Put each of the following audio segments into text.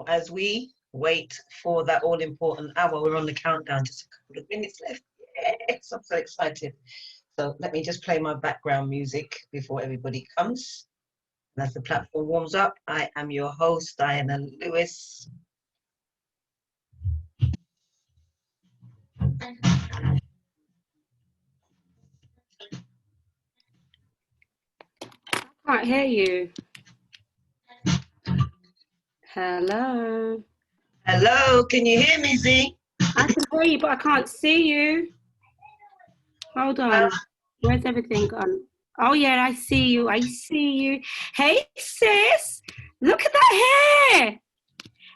as we wait for that all-important hour. We're on the countdown, just a couple of minutes left. Yes, I'm so excited. So let me just play my background music before everybody comes. And as the platform warms up, I am your host, Diana Lewis. I can't hear you. Hello. Hello, can you hear me, Z? I can hear you, but I can't see you. Hold on. Where's everything gone? Oh, yeah, I see you. I see you. Hey, sis. Look at that hair.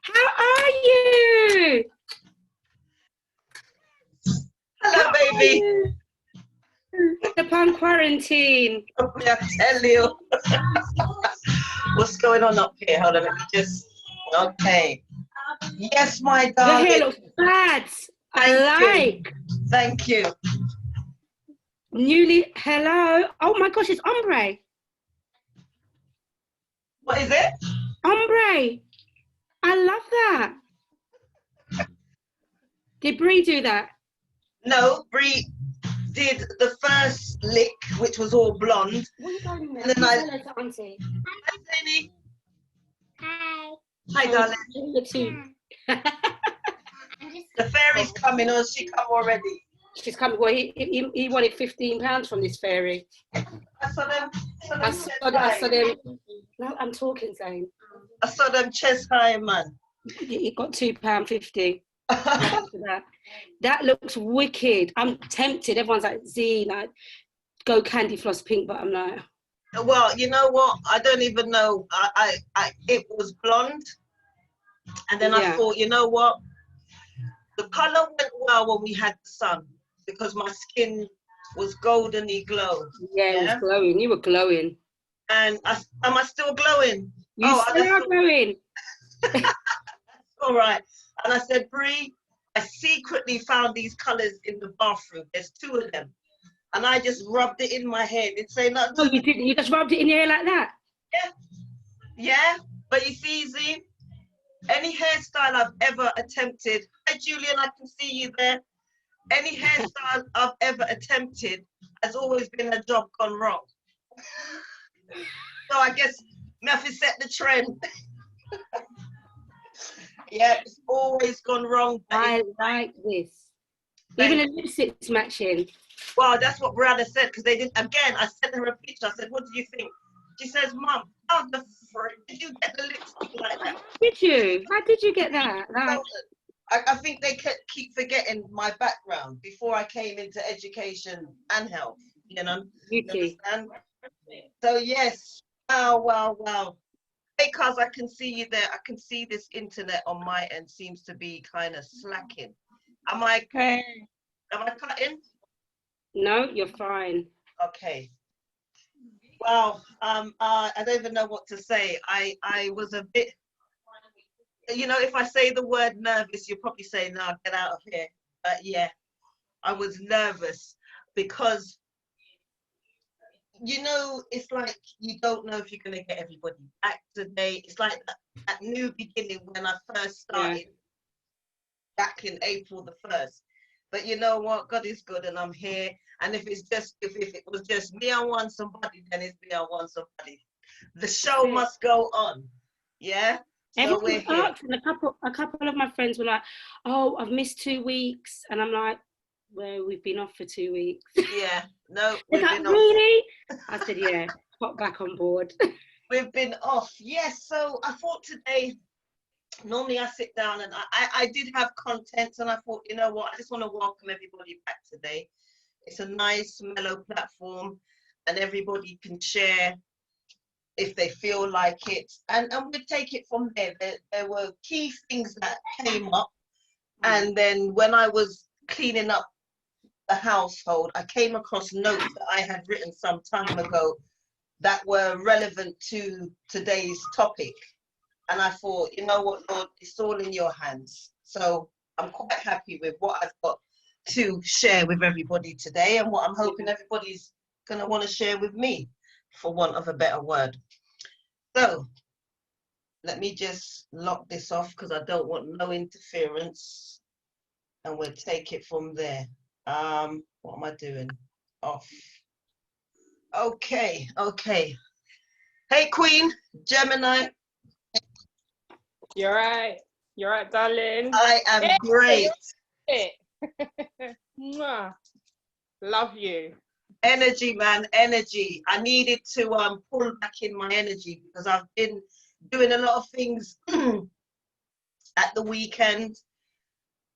How are you? Hello, baby. Upon quarantine. I tell you. What's going on up here? Hold on, let me just. Okay. Yes, my darling. Your hair looks bad. Thank you. Newly, hello. Oh my gosh, it's ombre. What is it? Ombre. I love that. Did Bree do that? No, Bree did the first lick, which was all blonde. And then Hello to Auntie. Hi, Zany. Hi. Hi, darling. You too. The fairy's coming, or she come already? She's coming. Well, he wanted £15 from this fairy. I saw them. I saw them. No, I'm talking, Zane. I saw them chest high, man. He got £2.50. That looks wicked. I'm tempted. Everyone's like, Z, like, go candy floss pink, but I'm like. Well, you know what? I don't even know. It was blonde, and then I thought, you know what? The color went well when we had the sun because my skin was goldeny glow. Yeah, it was glowing. You were glowing. And am I still glowing? You still are glowing. All right. And I said, Bree, I secretly found these colors in the bathroom. There's 2 of them. And I just rubbed it in my hair. Didn't say nothing. Oh, you didn't? You just rubbed it in your hair like that? Yeah. Yeah. But you see, Z, any hairstyle I've ever attempted, hi Julian, I can see you there. Any hairstyle I've ever attempted has always been a job gone wrong. So I guess I have to set the trend. Yeah, it's always gone wrong. I like this. Even the lipstick's matching. Well, that's what Brianna said, because they didn't, again, I sent her a picture. I said, what do you think? She says, Mum, how the frick did you get the lipstick like that? Did you? How did you get that? Like, I think they keep forgetting my background before I came into education and health, you know? beauty. So, yes. Wow. Hey, cuz I can see you there. I can see this internet on my end seems to be kind of slacking. Am I cutting? No, you're fine. Okay. Well, I don't even know what to say. I was a bit, you know, if I say the word nervous, you'll probably say, no, get out of here. But yeah, I was nervous because, you know, it's like you don't know if you're going to get everybody back today. It's like that new beginning when I first started back in April the 1st. But you know what? God is good and I'm here. And if it's just, if it was just me, I want somebody, then it's me, I want somebody. The show must go on. Yeah? So we're here. And a couple of my friends were like, oh, I've missed 2 weeks. And I'm like, well, we've been off for 2 weeks. Yeah, no. They're like, really? I said, yeah, got back on board. We've been off. Yes, so I thought today, normally I sit down and I did have content and I thought, you know what, I just want to welcome everybody back today. It's a nice, mellow platform and everybody can share if they feel like it. And we'll take it from there. There were key things that came up. And then when I was cleaning up the household, I came across notes that I had written some time ago that were relevant to today's topic. And I thought, you know what, Lord, it's all in your hands. So I'm quite happy with what I've got to share with everybody today and what I'm hoping everybody's going to want to share with me, for want of a better word. So let me just lock this off because I don't want no interference, and we'll take it from there. What am I doing? Off. Okay, okay. Hey, Queen, Gemini. You're right. You're right, darling. I am great. Mwah. Love you. Energy, man, energy. I needed to pull back in my energy because I've been doing a lot of things at the weekend,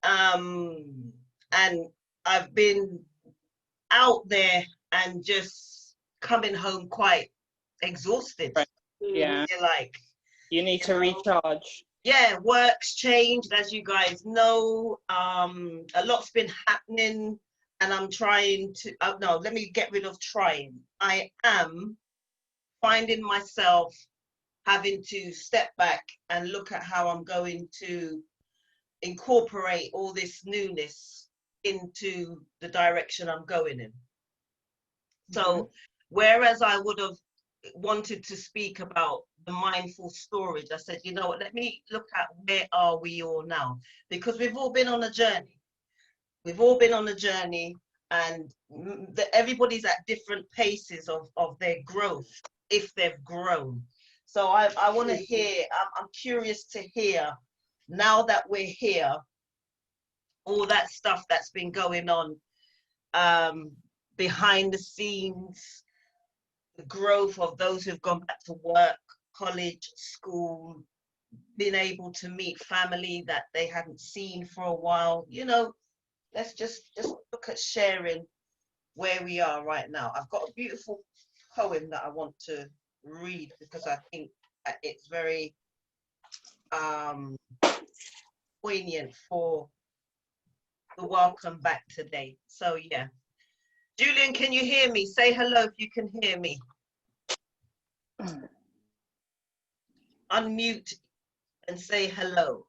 and I've been out there and just coming home quite exhausted. Right. Yeah. You're like, You need to recharge. yeah, work's changed, as you guys know. A lot's been happening, and I'm trying to, no, let me get rid of trying. I am finding myself having to step back and look at how I'm going to incorporate all this newness into the direction I'm going in. So whereas I would have wanted to speak about the mindful storage, I said, you know what, let me look at where are we all now, because we've all been on a journey. We've all been on a journey, and everybody's at different paces of their growth, if they've grown. So I want to hear, I'm curious to hear, now that we're here, all that stuff that's been going on behind the scenes, the growth of those who've gone back to work, college, school, been able to meet family that they hadn't seen for a while. You know, let's just look at sharing where we are right now. I've got a beautiful poem that I want to read because I think that it's very poignant for the welcome back today. So yeah. Julian, can you hear me? Say hello if you can hear me. Unmute and say hello.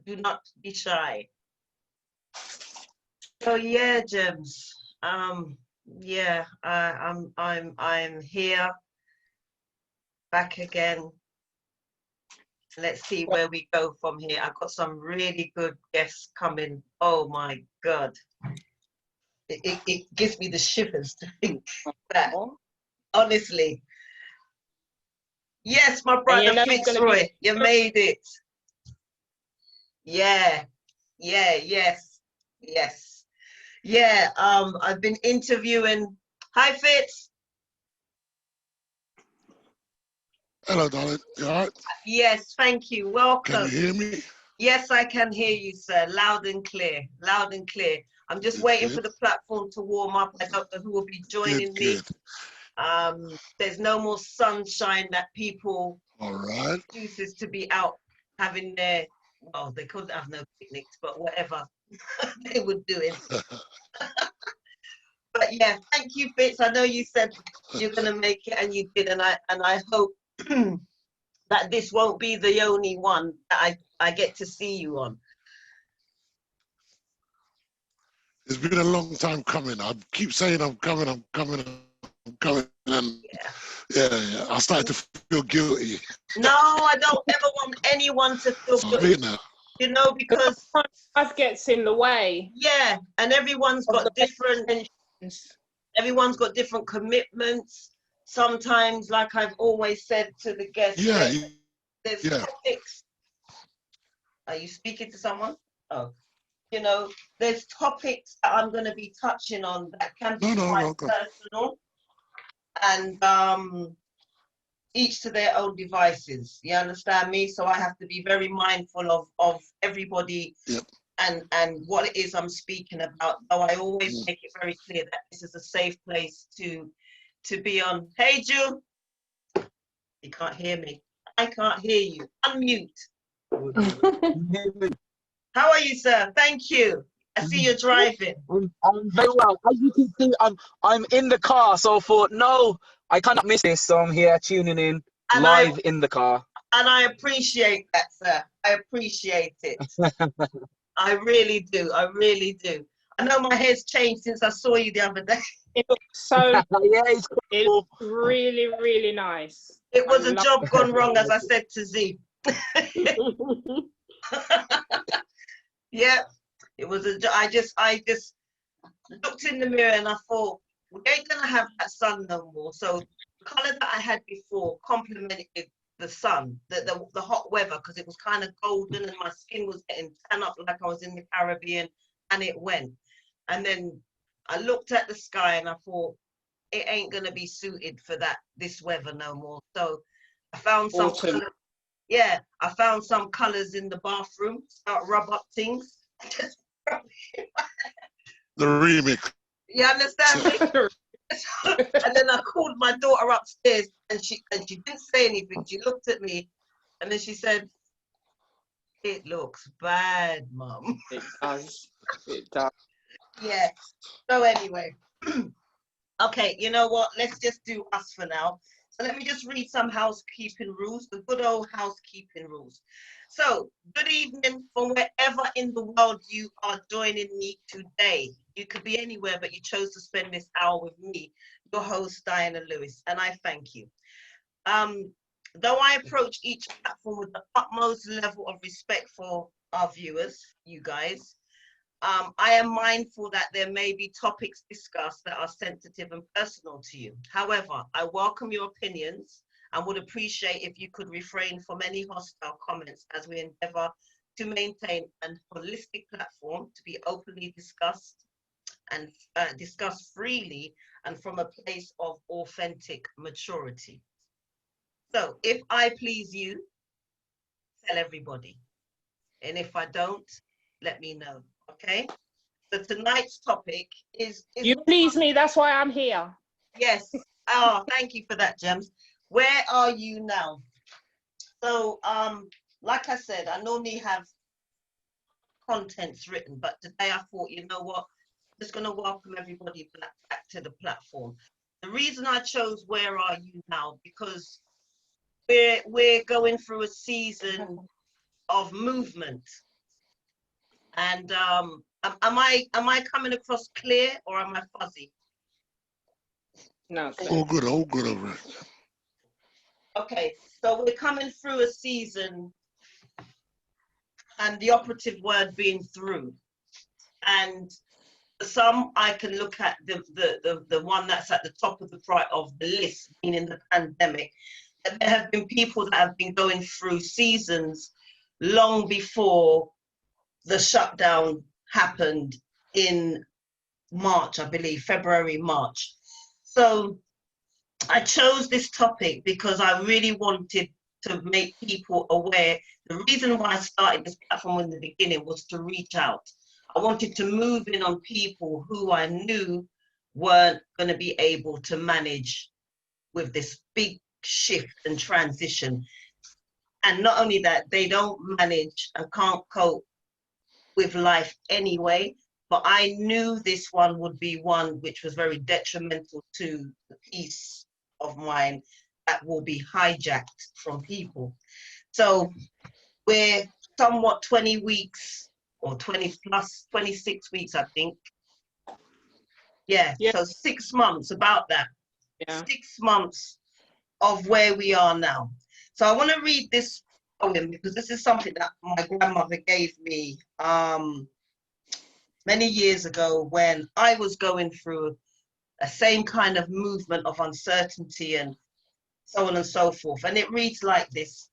Do not be shy. So yeah, Gems. Yeah, I'm here, back again. Let's see where we go from here. I've got some really good guests coming. Oh my God. It gives me the shivers to think that, honestly. Yes, my brother Fitzroy, you made it. Yeah, yeah, yes, yes. Yeah, I've been interviewing. Hi, Fitz. Hello, darling. You all right? Yes, thank you. Welcome. Can you hear me? Yes, I can hear you, sir. Loud and clear. Loud and clear. I'm just waiting for the platform to warm up. I don't know who will be joining me. There's no more sunshine that people chooses to be out having their, well, they couldn't have no picnics, but whatever they were doing. But yeah, thank you, Fitz. I know you said you're gonna make it, and you did, and I hope that this won't be the only one that I get to see you on. It's been a long time coming. I keep saying I'm coming, and yeah, I started to feel guilty. No, I don't ever want anyone to feel guilty. You know, because life gets in the way. Yeah, and everyone's got different commitments. Sometimes, like I've always said to the guests, there's topics. Are you speaking to someone? Oh, you know, there's topics that I'm going to be touching on that can be quite personal, and each to their own devices. You understand me? So I have to be very mindful of everybody and what it is I'm speaking about. Though I always make it very clear that this is a safe place to be on. Hey, Ju. You can't hear me. I can't hear you. Unmute. How are you, sir? Thank you. I see you're driving. I'm very well. As you can see, I'm in the car, so I thought, no, I cannot miss this, so I'm here tuning in live in the car. And I appreciate that, sir. I appreciate it. I really do. I really do. I know my hair's changed since I saw you the other day. It looks so, Yeah, it's it cool. looks really, really nice. It was I a love job gone wrong, as I said to Z. Yeah, it was I just looked in the mirror and I thought, we ain't gonna have that sun no more. So the color that I had before complemented the sun, the hot weather, because it was kind of golden and my skin was getting tan up like I was in the Caribbean, and it went. And then I looked at the sky and I thought, it ain't gonna be suited for this weather no more. So I found some autumn. yeah, I found some colors in the bathroom, start rub up things. The remix. You understand me? And then I called my daughter upstairs, and she didn't say anything. She looked at me, and then she said, "It looks bad, Mum." It does. It does. Yeah. So anyway, okay. You know what? Let's just do us for now. So let me just read some housekeeping rules, the good old housekeeping rules. So good evening from wherever in the world you are joining me today. You could be anywhere, but you chose to spend this hour with me, your host, Diana Lewis, and I thank you. Though I approach each platform with the utmost level of respect for our viewers, you guys, I am mindful that there may be topics discussed that are sensitive and personal to you. However, I welcome your opinions and would appreciate if you could refrain from any hostile comments as we endeavor to maintain a holistic platform to be openly discussed and discussed freely and from a place of authentic maturity. So if I please you, tell everybody. And if I don't, let me know. Okay, so tonight's topic is You please me, that's why I'm here. yes. Oh, thank you for that, Gems. Where are you now? So, like I said, I normally have contents written, but today I thought, you know what, I'm just going to welcome everybody back to the platform. The reason I chose "Where Are You Now" because we're going through a season of movement. And am I coming across clear or am I fuzzy? No, All good over it. Okay, so we're coming through a season, and the operative word being through. And some I can look at the one that's at the top of the list, meaning the pandemic. And there have been people that have been going through seasons long before the shutdown happened in March, I believe, February, March. So I chose this topic because I really wanted to make people aware. The reason why I started this platform in the beginning was to reach out. I wanted to move in on people who I knew weren't going to be able to manage with this big shift and transition. And not only that, they don't manage and can't cope with life anyway, but I knew this one would be one which was very detrimental to the peace of mind that will be hijacked from people. So we're somewhat 20 weeks or 20 plus, 26 weeks, I think. Yeah, Yeah. so 6 months, about that. Yeah. 6 months of where we are now. So I want to read this poem because this is something that my grandmother gave me many years ago when I was going through a same kind of movement of uncertainty and so on and so forth. And it reads like this.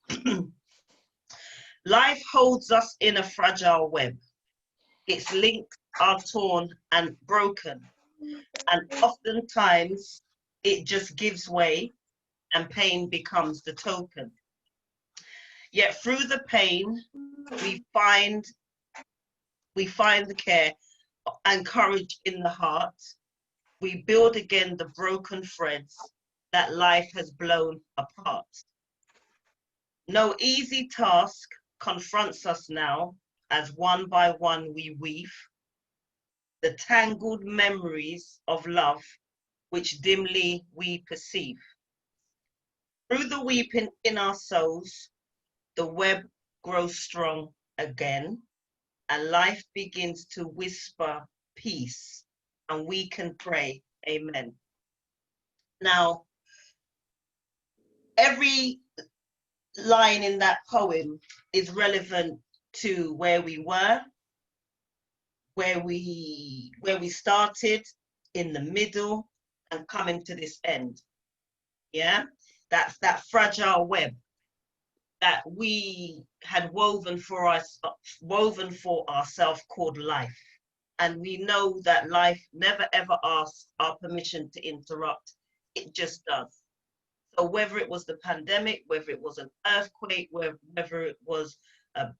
Life holds us in a fragile web. Its links are torn and broken. And oftentimes it just gives way and pain becomes the token. Yet through the pain, we find the care and courage in the heart. We build again the broken threads that life has blown apart. No easy task confronts us now as one by one we weave the tangled memories of love which dimly we perceive. Through the weeping in our souls, the web grows strong again and life begins to whisper peace, and we can pray. Amen. Now, every line in that poem is relevant to where we were, where we started, in the middle, and coming to this end. Yeah, that's that fragile web that we had woven for ourselves called life. And we know that life never ever asks our permission to interrupt. It just does. So whether it was the pandemic, whether it was an earthquake, whether it was a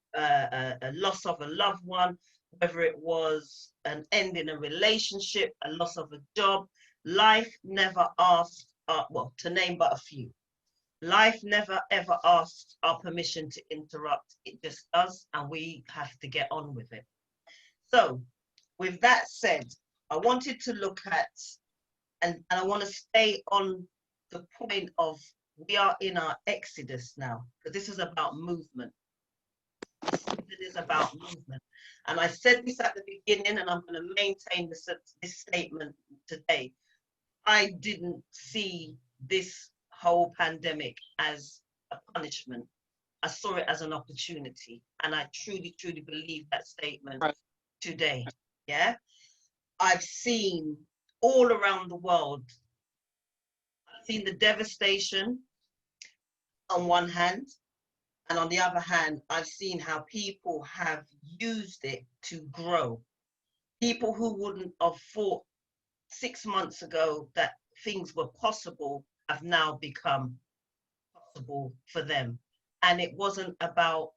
loss of a loved one, whether it was an end in a relationship, a loss of a job, life never asks, well, to name but a few. Life never ever asks our permission to interrupt. It just does, and we have to get on with it. So, with that said, I wanted to look at, and I want to stay on the point of, we are in our exodus now, because this is about movement. It is about movement. And I said this at the beginning, and I'm going to maintain this statement today. I didn't see this whole pandemic as a punishment. I saw it as an opportunity. And I truly, truly believe that statement today. Yeah. I've seen all around the world, I've seen the devastation on one hand, and on the other hand, I've seen how people have used it to grow. People who wouldn't have thought 6 months ago that things were possible have now become possible for them. And it wasn't about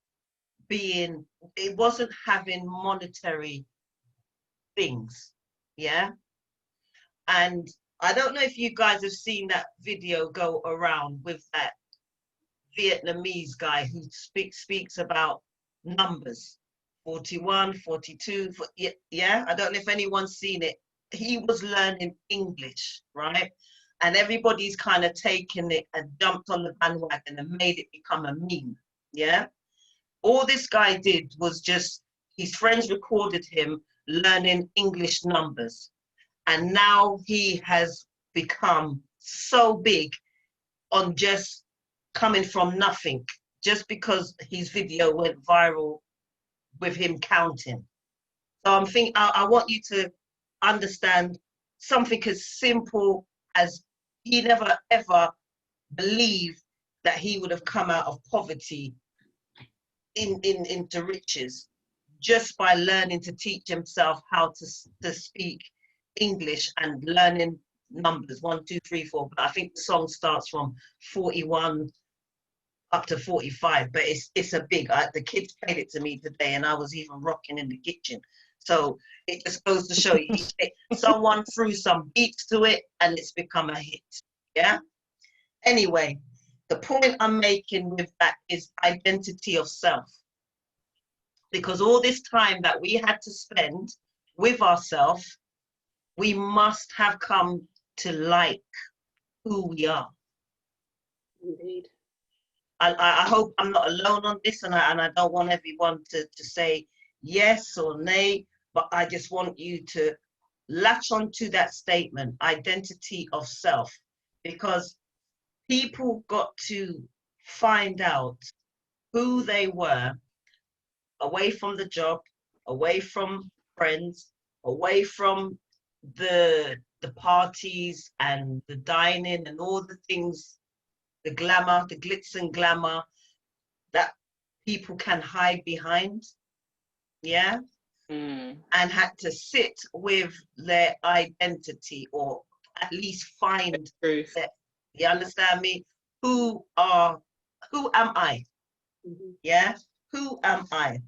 it wasn't having monetary things, yeah? And I don't know if you guys have seen that video go around with that Vietnamese guy who speaks about numbers, 41, 42, yeah? I don't know if anyone's seen it. He was learning English, right? And everybody's kind of taken it and jumped on the bandwagon and made it become a meme, yeah? All this guy did was just, his friends recorded him learning English numbers. And now he has become so big on just coming from nothing, just because his video went viral with him counting. So I'm thinking, I want you to understand something as simple as he never ever believed that he would have come out of poverty into riches just by learning to teach himself how to speak English and learning numbers, 1, 2, 3, 4. But I think the song starts from 41 up to 45, but it's a big, the kids played it to me today and I was even rocking in the kitchen. So it just goes to show you, someone threw some beats to it and it's become a hit, yeah? Anyway, the point I'm making with that is identity of self. Because all this time that we had to spend with ourselves, we must have come to like who we are. Indeed. I hope I'm not alone on this, and I don't want everyone to say yes or nay, but I just want you to latch onto that statement, identity of self, because people got to find out who they were away from the job, away from friends, away from the parties and the dining and all the things, the glamour, the glitz and glamour that people can hide behind, yeah? And had to sit with their identity, or at least find that, you understand me? Who am I? Mm-hmm. Yeah? Who am I?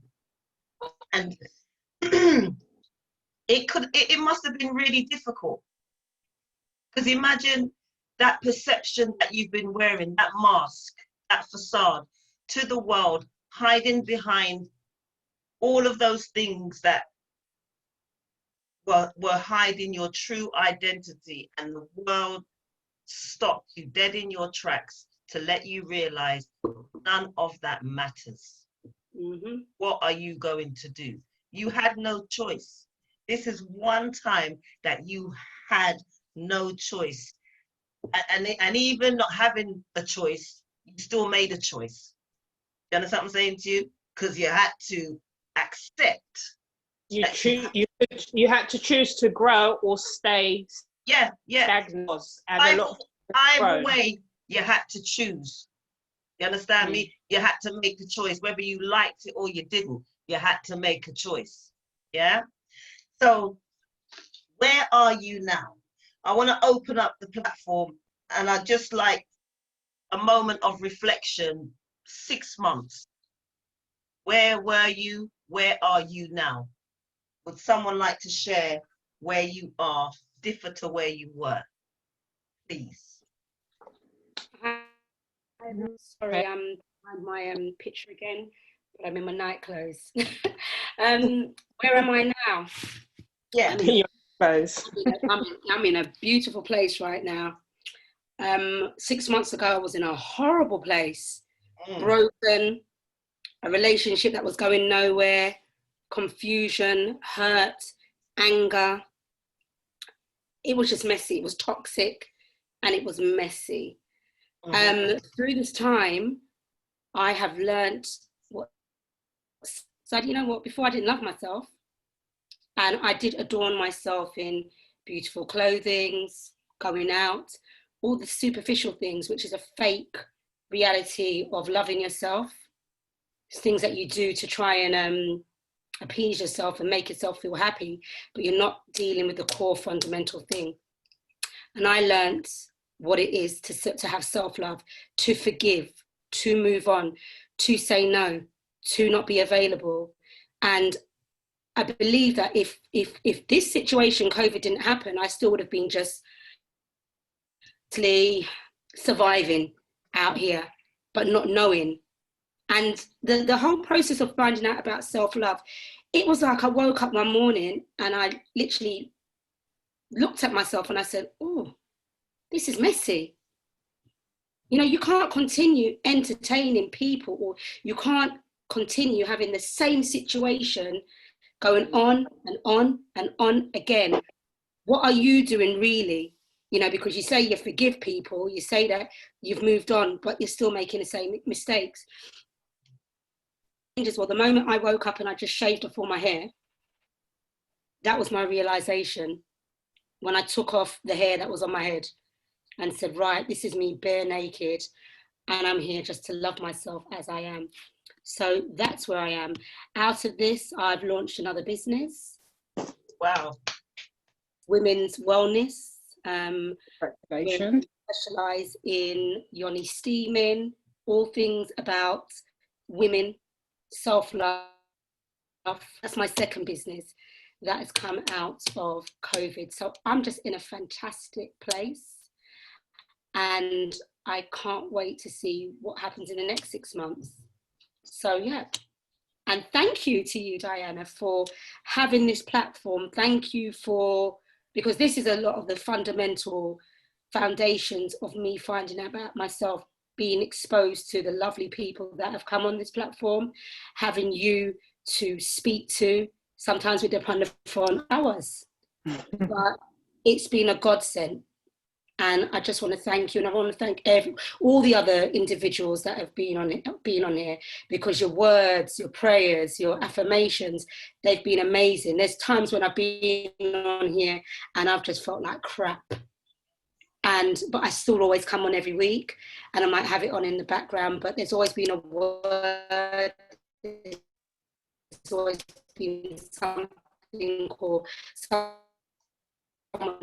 And it must have been really difficult. Because imagine that perception that you've been wearing, that mask, that facade to the world, hiding behind all of those things that were hiding your true identity, and the world stopped you dead in your tracks to let you realize none of that matters. Mm-hmm. What are you going to do? You had no choice. This is one time that you had no choice. And even not having a choice, you still made a choice. You understand what I'm saying to you? Because you had to accept. You had to choose to grow or stay Yeah. stagnant. And a lot of Either way, you had to choose. You understand me? You had to make a choice, whether you liked it or you didn't. You had to make a choice. Yeah. So where are you now? I want to open up the platform, and I just like a moment of reflection. 6 months. Where were you? Where are you now? Would someone like to share where you are, differ to where you were? Please. I'm sorry, I'm behind my picture again, but I'm in my night clothes. Where am I now? Yeah. I'm in a beautiful place right now. 6 months ago, I was in a horrible place, broken, a relationship that was going nowhere, confusion, hurt, anger. It was just messy. It was toxic, and it was messy. Through this time, I have learned you know what, before I didn't love myself, and I did adorn myself in beautiful clothing, going out, all the superficial things, which is a fake reality of loving yourself. It's things that you do to try and appease yourself and make yourself feel happy, but you're not dealing with the core fundamental thing. And I learned what it is to have self-love, to forgive, to move on, to say no, to not be available. And I believe that if this situation, COVID, didn't happen, I still would have been just surviving out here, but not knowing. And the whole process of finding out about self-love, it was like I woke up one morning and I literally looked at myself and I said, oh, this is messy. You know, you can't continue entertaining people, or you can't continue having the same situation going on and on and on again. What are you doing really? You know, because you say you forgive people, you say that you've moved on, but you're still making the same mistakes. Well, the moment I woke up and I just shaved off all my hair, that was my realization, when I took off the hair that was on my head and said, right, this is me bare naked, and I'm here just to love myself as I am. So that's where I am. Out of this, I've launched another business. Wow. Women's wellness. Congratulations. Specialise in yoni steaming, all things about women, self-love. That's my second business that has come out of COVID. So I'm just in a fantastic place, and I can't wait to see what happens in the next 6 months. So yeah, and thank you to you, Diana, for having this platform. Thank you because this is a lot of the fundamental foundations of me finding out about myself, being exposed to the lovely people that have come on this platform, having you to speak to. Sometimes we're on the phone hours, but it's been a godsend. And I just want to thank you, and I want to thank all the other individuals that have been on here, because your words, your prayers, your affirmations, they've been amazing. There's times when I've been on here and I've just felt like crap. But I still always come on every week, and I might have it on in the background, but there's always been a word, there's always been something, or someone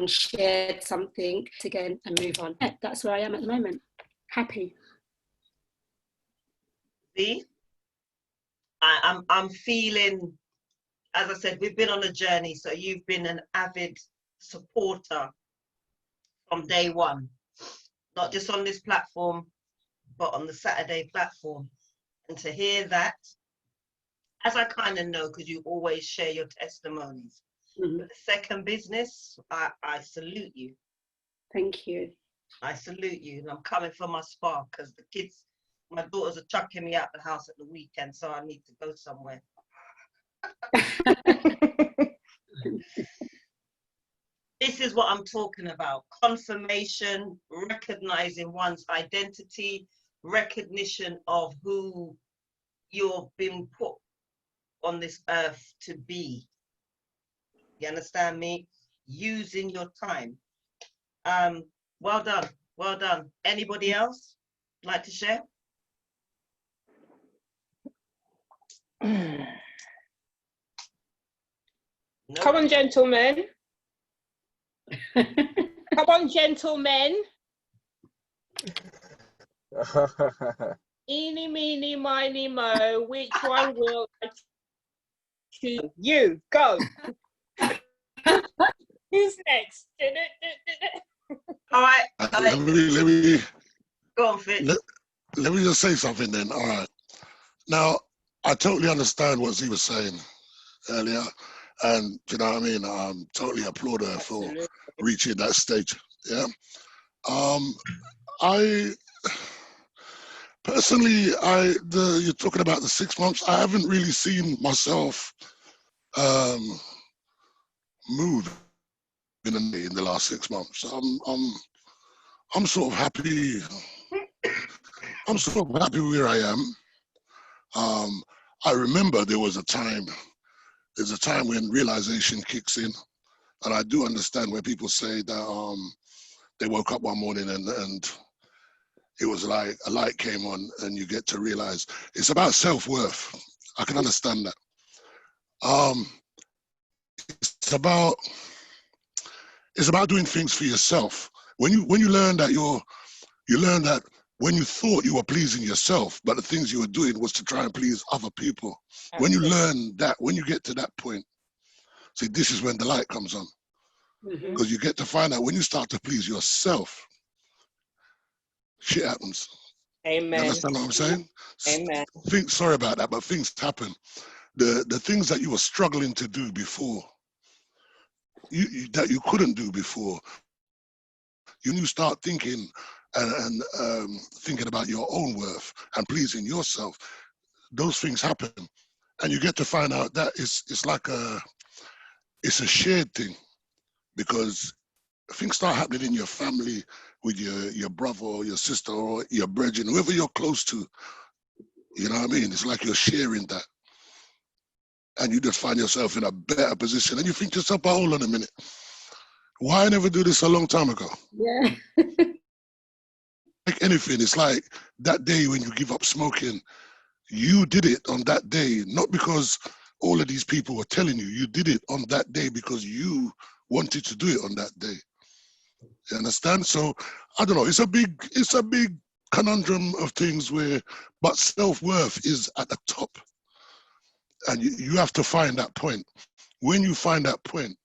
shared something again and move on. Yeah, that's where I am at the moment. Happy. See, I'm feeling, as I said, we've been on a journey. So you've been an avid supporter from day one, not just on this platform, but on the Saturday platform. And to hear that, as I kind of know, because you always share your testimonies. Mm-hmm. But the second business, I salute you. Thank you. I salute you. And I'm coming for my spa, because the kids, my daughters are chucking me out the house at the weekend, so I need to go somewhere. This is what I'm talking about. Confirmation, recognizing one's identity, recognition of who you've been put on this earth to be. You understand me? Using your time. Well done. Well done. Anybody else like to share? Come Nope. on, gentlemen. Come on, gentlemen. Eeny, meeny, miny, mo. Which one will I choose? You, go. Who's next? All right. Let me Go on, Fitz. let me just say something then. All right. Now, I totally understand what Z was saying earlier, and you know what I mean. Totally applaud her for reaching that stage. Yeah. I personally, you're talking about the 6 months. I haven't really seen myself move in the last 6 months. I'm sort of happy. I'm sort of happy where I am. I remember there's a time when realization kicks in, and I do understand where people say that they woke up one morning and it was like a light came on and you get to realize it's about self-worth. I can understand that. It's about doing things for yourself. When you learn that you learn that when you thought you were pleasing yourself, but the things you were doing was to try and please other people. When you learn that, when you get to that point, see, this is when the light comes on. Because you get to find out when you start to please yourself, shit happens. Amen. You understand what I'm saying? Amen. Sorry about that, but things happen. The things that you were struggling to do before, that you couldn't do before, you start thinking and thinking about your own worth and pleasing yourself, those things happen. And you get to find out that it's like it's a shared thing, because things start happening in your family with your brother or your sister or your brethren, whoever you're close to. You know what I mean? It's like you're sharing that. And you just find yourself in a better position. And you think to yourself, oh, hold on a minute. Why I never do this a long time ago? Yeah. Like anything, it's like that day when you give up smoking, you did it on that day, not because all of these people were telling you. You did it on that day because you wanted to do it on that day. You understand? So I don't know. It's a big conundrum of things but self-worth is at the top, and you have to find that point. When you find that point,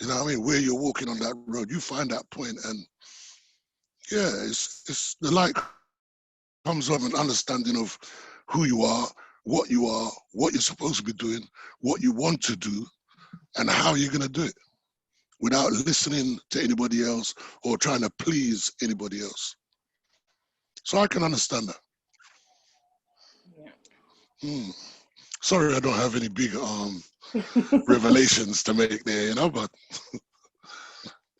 you know what I mean, where you're walking on that road, you find that point, and yeah, it's the light comes on, an understanding of who you are, what you're supposed to be doing, what you want to do, and how you're gonna do it, without listening to anybody else or trying to please anybody else. So I can understand that. Sorry, I don't have any big revelations to make there, you know, but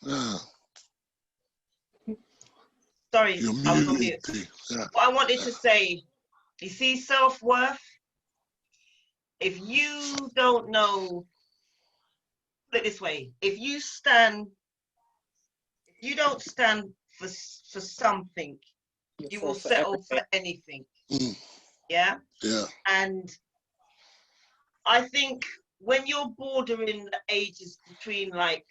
yeah. Sorry, You're I was on muted. mute. Yeah. What I wanted to say, you see, self-worth, if you don't know, put it this way, if you don't stand for something, you will settle for anything. Yeah? Yeah. And I think when you're bordering the ages between, like,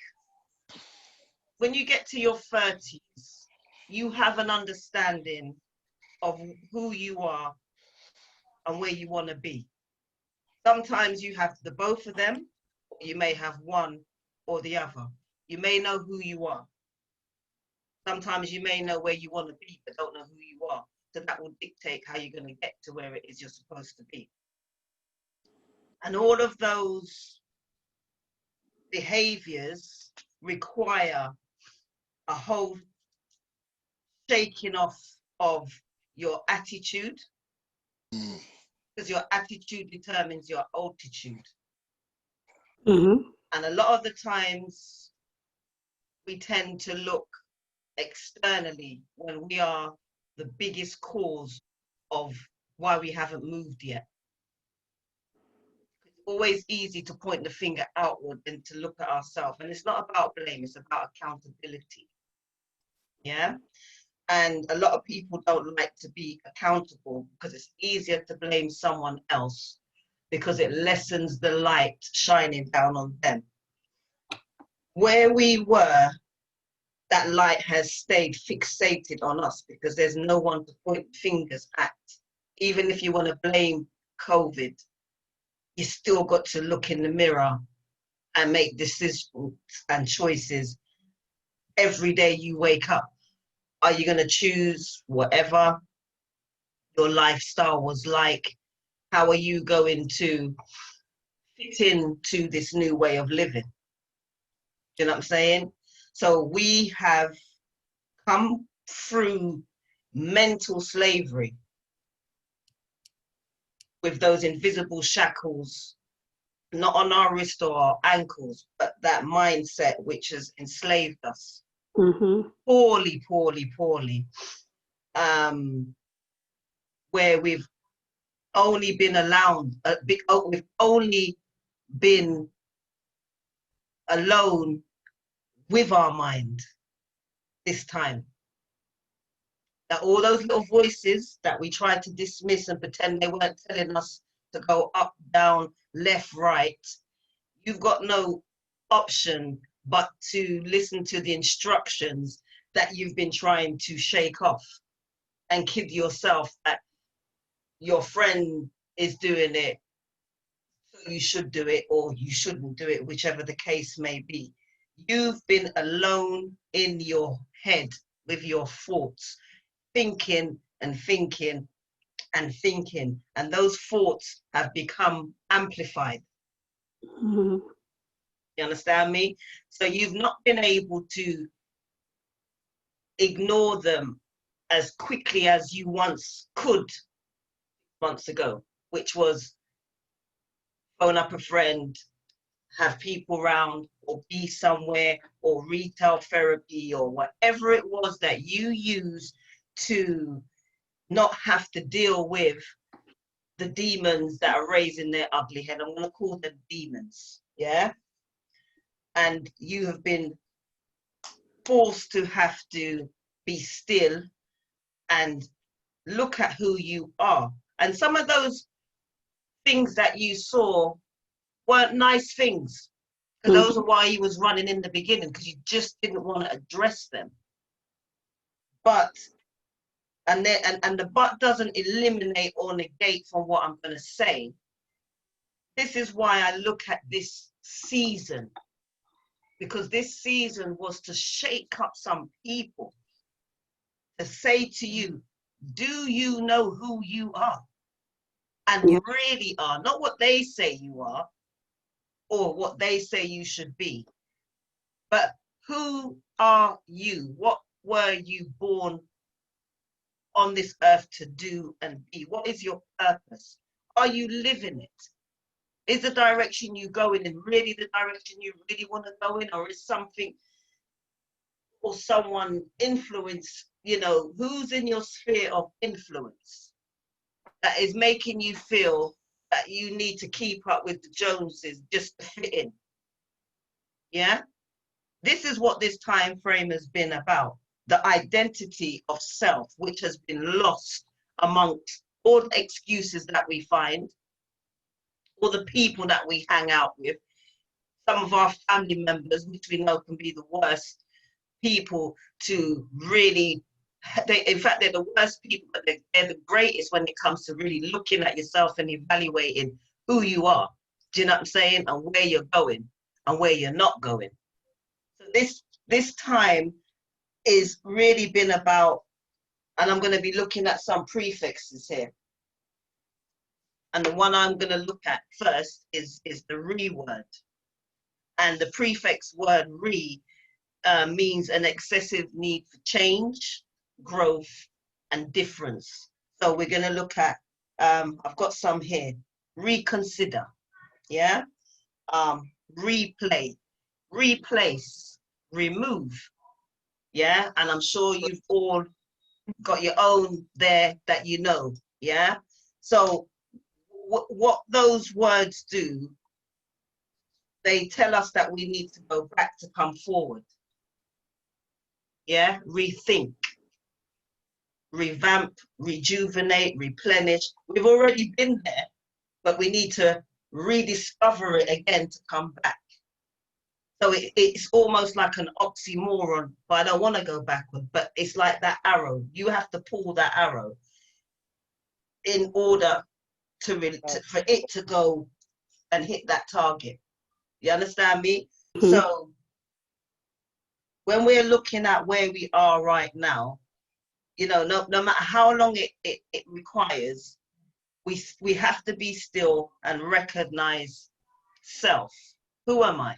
when you get to your 30s, you have an understanding of who you are and where you want to be. Sometimes you have the both of them, or you may have one or the other. You may know who you are. Sometimes you may know where you want to be, but don't know who you are. So that will dictate how you're going to get to where it is you're supposed to be. And all of those behaviors require a whole shaking off of your attitude, because your attitude determines your altitude. And a lot of the times we tend to look externally when we are the biggest cause of why we haven't moved yet. It's always easy to point the finger outward than to look at ourselves. And it's not about blame, it's about accountability. Yeah. And a lot of people don't like to be accountable because it's easier to blame someone else because it lessens the light shining down on them. Where we were, that light has stayed fixated on us because there's no one to point fingers at. Even if you want to blame COVID, you still got to look in the mirror and make decisions and choices every day you wake up. Are you going to choose whatever your lifestyle was like? How are you going to fit into this new way of living? Do you know what I'm saying? So we have come through mental slavery with those invisible shackles, not on our wrist or our ankles, but that mindset which has enslaved us. Mm-hmm. Poorly, where we've only been we've only been alone with our mind this time. That all those little voices that we tried to dismiss and pretend they weren't telling us to go up, down, left, right, you've got no option but to listen to the instructions that you've been trying to shake off and kid yourself that your friend is doing it, so you should do it, or you shouldn't do it, whichever the case may be. You've been alone in your head with your thoughts, thinking and thinking and thinking, and those thoughts have become amplified. Mm-hmm. You understand me? So you've not been able to ignore them as quickly as you once could months ago, which was phone up a friend, have people around, or be somewhere, or retail therapy, or whatever it was that you used to not have to deal with the demons that are raising their ugly head. I'm going to call them demons, yeah? And you have been forced to have to be still and look at who you are. And some of those things that you saw weren't nice things. Because those are why you was running in the beginning, because you just didn't want to address them. But, and the but doesn't eliminate or negate from what I'm going to say. This is why I look at this season, because this season was to shake up some people, to say to you, do you know who you are? And really are, not what they say you are, or what they say you should be, but who are you? What were you born on this earth to do and be? What is your purpose? Are you living it? Is the direction you go in really the direction you really want to go in, or is something or someone influence, you know, who's in your sphere of influence that is making you feel that you need to keep up with the Joneses just to fit in? Yeah? This is what this time frame has been about. The identity of self, which has been lost amongst all the excuses that we find, all the people that we hang out with, some of our family members, which we know can be the worst people to really, in fact, they're the worst people, but they're the greatest when it comes to really looking at yourself and evaluating who you are. Do you know what I'm saying? And where you're going and where you're not going. So this time is really been about, and I'm going to be looking at some prefixes here. And the one I'm going to look at first is the re word. And the prefix word re means an excessive need for change, growth, and difference. So we're going to look at, I've got some here. Reconsider, yeah? replay, replace, remove. Yeah, and I'm sure you've all got your own there that you know. Yeah, so what those words do, they tell us that we need to go back to come forward. Yeah, rethink, revamp, rejuvenate, replenish. We've already been there, but we need to rediscover it again to come back. So it's almost like an oxymoron, but I don't want to go backward, but it's like that arrow. You have to pull that arrow in order for it to go and hit that target. You understand me? Mhm. So when we're looking at where we are right now, you know, no matter how long it requires, we have to be still and recognize self. Who am I?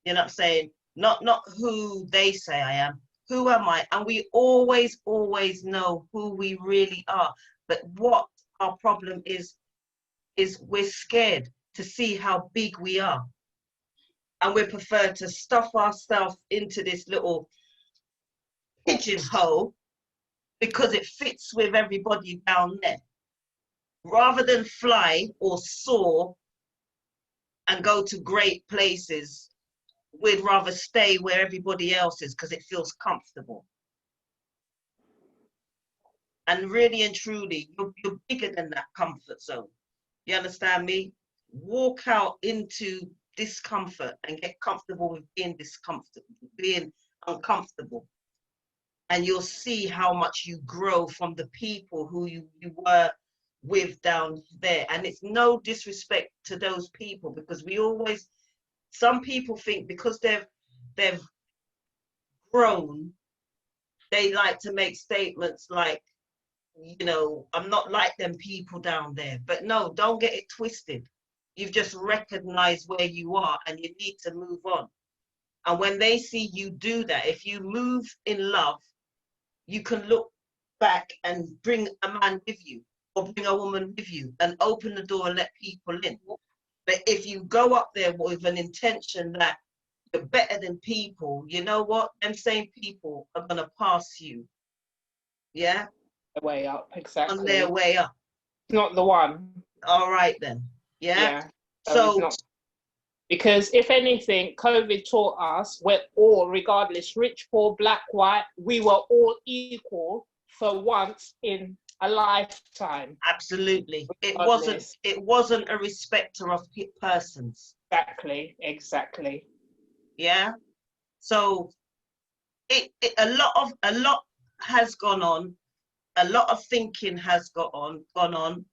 You know what I'm saying? Not who they say I am. Who am I? And we always know who we really are. But what our problem is we're scared to see how big we are. And we prefer to stuff ourselves into this little pigeonhole because it fits with everybody down there. Rather than fly or soar and go to great places, we'd rather stay where everybody else is because it feels comfortable. And really and truly, you're bigger than that comfort zone. You understand me? Walk out into discomfort and get comfortable with being being uncomfortable. And you'll see how much you grow from the people who you were with down there. And it's no disrespect to those people, because some people think because they've grown, they like to make statements like, you know, I'm not like them people down there. But no, don't get it twisted. You've just recognized where you are and you need to move on. And when they see you do that, if you move in love, you can look back and bring a man with you or bring a woman with you and open the door and let people in. But if you go up there with an intention that you're better than people, you know what? Them same people are going to pass you. Yeah? Way up, exactly. On their way up. Not the one. All right then. Yeah? Yeah. So not, because if anything, COVID taught us we're all, regardless, rich, poor, black, white, we were all equal for once in a lifetime. absolutely. Regardless. It wasn't a respecter of persons. Exactly. Yeah? So a lot has gone on. A lot of thinking has gone on.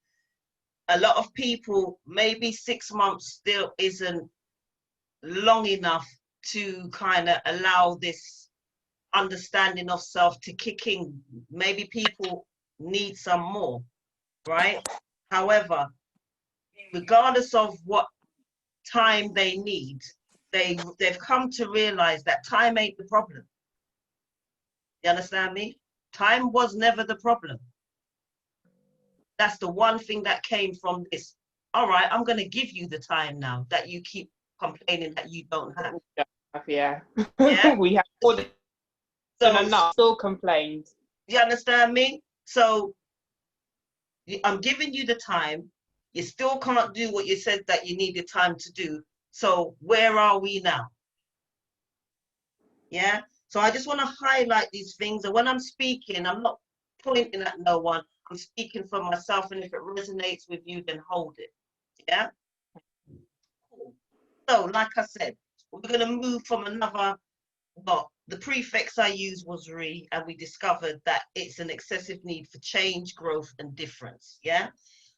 A lot of people, maybe 6 months still isn't long enough to kind of allow this understanding of self to kick in. Maybe people need some more, right? However, regardless of what time they need, they've come to realize that time ain't the problem. You understand me? Time was never the problem. That's the one thing that came from this. All right, I'm going to give you the time now that you keep complaining that you don't have. Yeah. Yeah? We have more than enough. Still complained. You understand me? So I'm giving you the time. You still can't do what you said that you needed time to do. So where are we now? Yeah? So I just want to highlight these things. And when I'm speaking, I'm not pointing at no one. I'm speaking for myself. And if it resonates with you, then hold it. Yeah? Cool. So like I said, we're going to move from another, well, the prefix I used was re, and we discovered that it's an excessive need for change, growth, and difference. Yeah?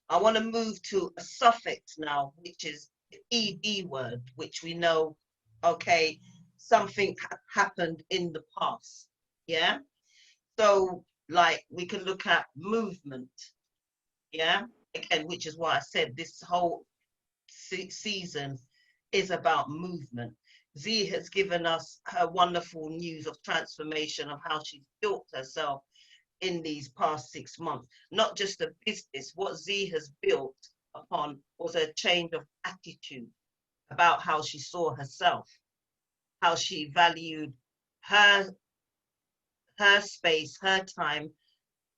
I want to move to a suffix now, which is the ed word, which we know, okay, something happened in the past. Yeah? So, like, we can look at movement. Yeah? Again, which is why I said this whole season is about movement. Z has given us her wonderful news of transformation of how she's built herself in these past 6 months. Not just a business, what Z has built upon was a change of attitude. about how she saw herself, how she valued her space, her time,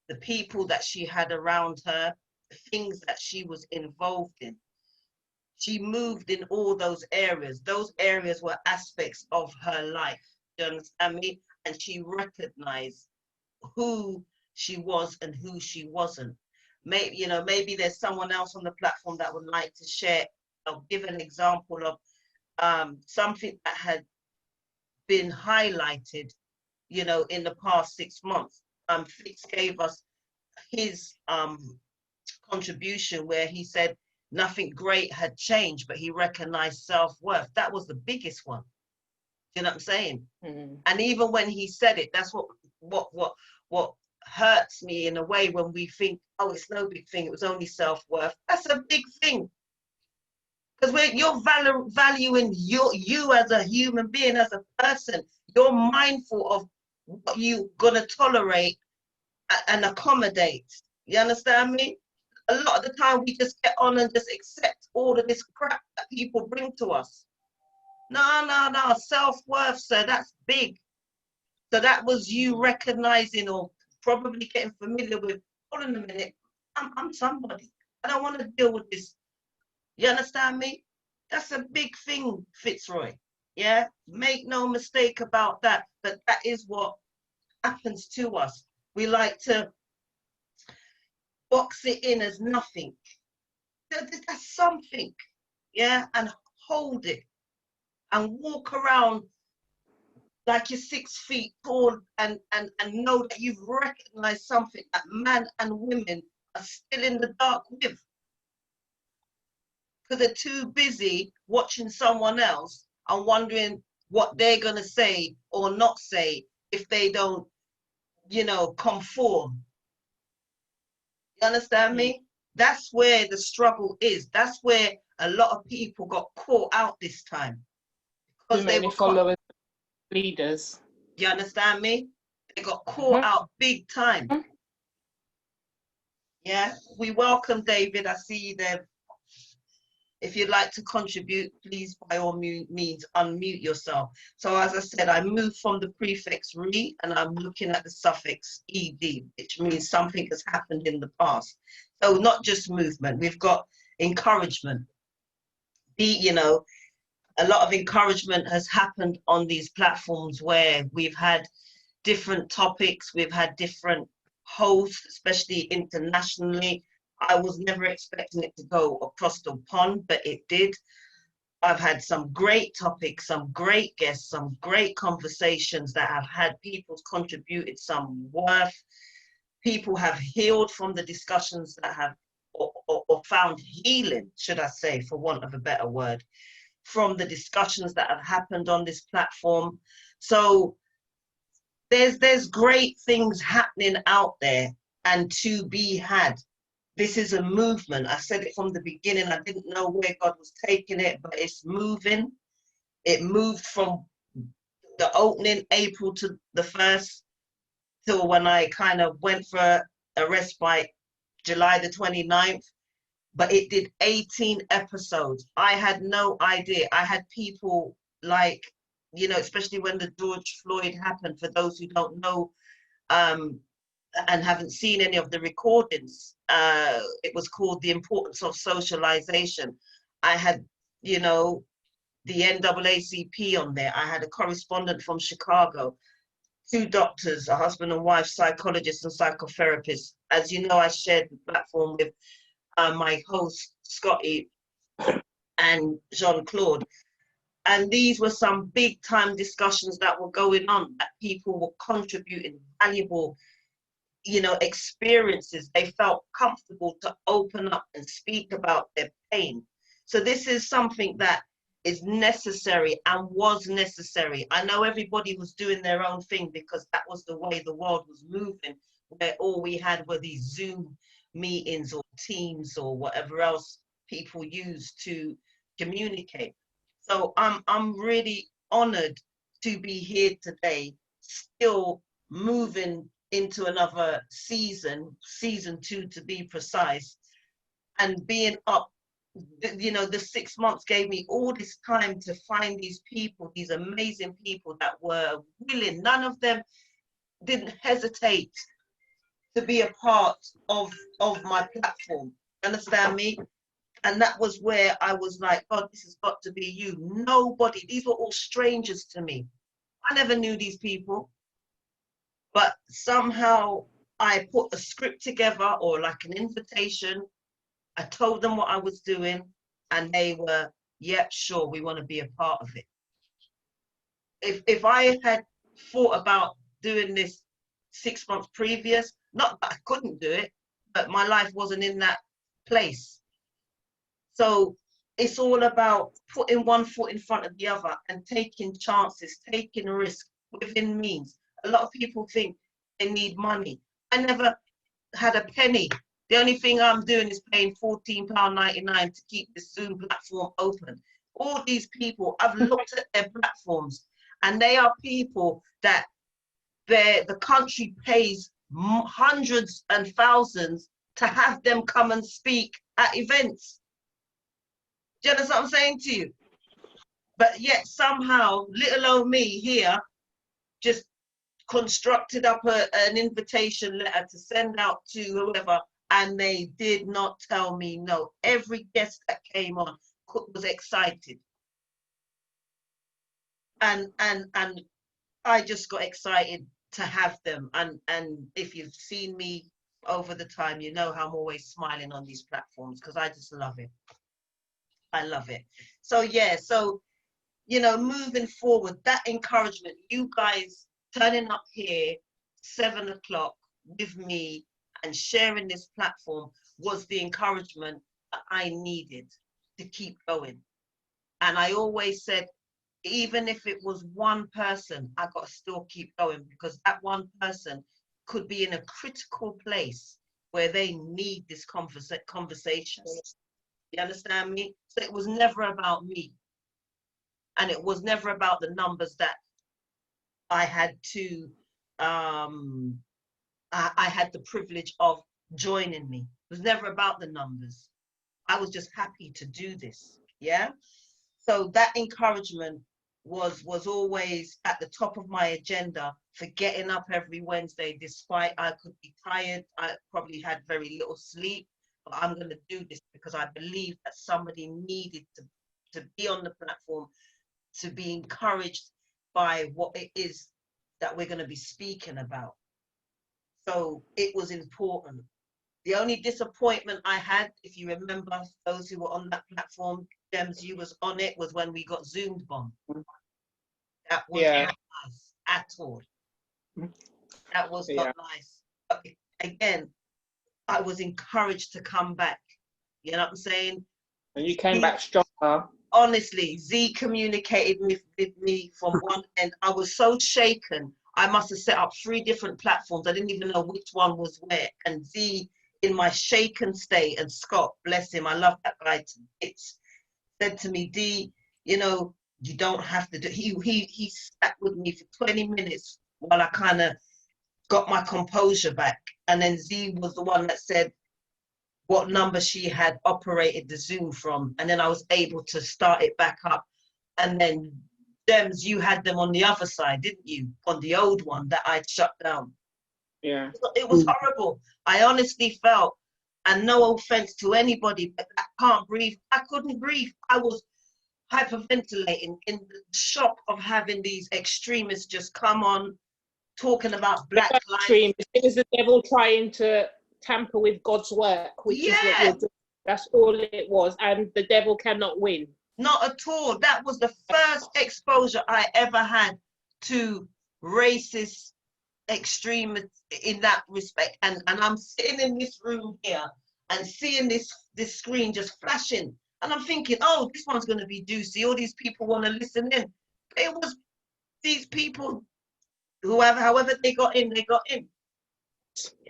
the people that she had around her, the things that she was involved in. She moved in all those areas. Those areas were aspects of her life. Do you understand me? And she recognized who she was and who she wasn't. Maybe, you know, maybe there's someone else on the platform that would like to share or give an example of something that had been highlighted, you know, in the past 6 months. Fitz gave us his contribution where he said nothing great had changed, but he recognized self-worth. That was the biggest one. You know what I'm saying? Mm. And even when he said it, that's what hurts me in a way when we think, oh, it's no big thing, it was only self-worth. That's a big thing. Because you're valuing you as a human being, as a person. You're mindful of what you're gonna tolerate and accommodate. You understand me? A lot of the time we just get on and just accept all of this crap that people bring to us. No, self-worth, sir, that's big. So that was you recognizing or probably getting familiar with, hold on a minute, I'm somebody. I don't want to deal with this. You understand me? That's a big thing, Fitzroy. Yeah, make no mistake about that. But that is what happens to us. We like to box it in as nothing. That's something, yeah, and hold it and walk around like you're 6 feet tall and know that you've recognized something that men and women are still in the dark with. Because they're too busy watching someone else and wondering what they're going to say or not say if they don't, you know, conform. You understand me? That's where the struggle is. That's where a lot of people got caught out this time. Because Too they many were followers, leaders. You understand me? They got caught out big time. Yeah, we welcome David. I see you there. If you'd like to contribute, please by all means unmute yourself. So as I said, I moved from the prefix re and I'm looking at the suffix ed, which means something has happened in the past. So not just movement, we've got encouragement. You know, a lot of encouragement has happened on these platforms where we've had different topics, we've had different hosts, especially internationally. I was never expecting it to go across the pond, but it did. I've had some great topics, some great guests, some great conversations that have had people's contributed some worth. People have healed from the discussions that have, or found healing, should I say, for want of a better word, from the discussions that have happened on this platform. So there's great things happening out there and to be had. This is a movement. I said it from the beginning. I didn't know where God was taking it, but it's moving. It moved from the opening April to the 1st till when I kind of went for a respite, July the 29th. But it did 18 episodes. I had no idea. I had people like, you know, especially when the George Floyd happened, for those who don't know, and haven't seen any of the recordings, it was called The Importance of Socialization. I had, you know, the NAACP on there. I had a correspondent from Chicago, 2 doctors, a husband and wife, psychologists and psychotherapists. As you know, I shared the platform with my host, Scotty and Jean-Claude. And these were some big time discussions that were going on, that people were contributing valuable, you know, experiences. They felt comfortable to open up and speak about their pain. So this is something that is necessary and was necessary. I know everybody was doing their own thing because that was the way the world was moving, where all we had were these Zoom meetings or Teams or whatever else people use to communicate. So I'm really honored to be here today, still moving into another season 2 to be precise, and being up you know, the 6 months gave me all this time to find these people, these amazing people that were willing. None of them didn't hesitate to be a part of my platform. Understand me? And that was where I was like, God, this has got to be you. Nobody, these were all strangers to me. I never knew these people, but somehow I put a script together, or like an invitation. I told them what I was doing, and they were, yep, sure, we want to be a part of it. If I had thought about doing this 6 months previous, not that I couldn't do it, but my life wasn't in that place. So it's all about putting one foot in front of the other and taking chances, taking risks within means. A lot of people think they need money. I never had a penny. The only thing I'm doing is paying £14.99 to keep this Zoom platform open. All these people, I've looked at their platforms, and they are people that the country pays hundreds and thousands to have them come and speak at events. Do you understand what I'm saying to you? But yet somehow, little old me here just constructed up an invitation letter to send out to whoever, and they did not tell me no. Every guest that came on was excited. And I just got excited to have them. And if you've seen me over the time, you know how I'm always smiling on these platforms, because I just love it. I love it. So yeah, so, you know, moving forward, that encouragement, you guys turning up here 7 o'clock with me and sharing this platform, was the encouragement that I needed to keep going. And I always said, even if it was one person, I got to still keep going, because that one person could be in a critical place where they need this conversation. You understand me? So it was never about me. And it was never about the numbers that I had to, I had the privilege of joining me. It was never about the numbers. I was just happy to do this. Yeah. So that encouragement was always at the top of my agenda for getting up every Wednesday, despite I could be tired. I probably had very little sleep, but I'm going to do this because I believe that somebody needed to be on the platform, to be encouraged by what it is that we're going to be speaking about. So it was important. The only disappointment I had, if you remember, those who were on that platform, Gems, you was on it, was when we got Zoomed bombed. That was not nice at all. That was not nice. But again, I was encouraged to come back. You know what I'm saying? And you came back stronger. Honestly, Z communicated with me from one end. I was so shaken. I must have set up 3 different platforms. I didn't even know which one was where. And Z, in my shaken state, and Scott, bless him, I love that guy to bits, said to me, D, you know, you don't have to do. He sat with me for 20 minutes while I kind of got my composure back. And then Z was the one that said what number she had operated the Zoom from. And then I was able to start it back up. And then Dems, you had them on the other side, didn't you? On the old one that I'd shut down. Yeah. It was horrible. I honestly felt, and no offense to anybody, but I can't breathe. I couldn't breathe. I was hyperventilating in the shock of having these extremists just come on talking about black lives. It was the devil trying to tamper with God's work, which is what you're doing. That's all it was. And the devil cannot win. Not at all. That was the first exposure I ever had to racist extremists in that respect. And I'm sitting in this room here and seeing this screen just flashing. And I'm thinking, oh, this one's going to be juicy. All these people want to listen in. It was these people, however they got in, they got in.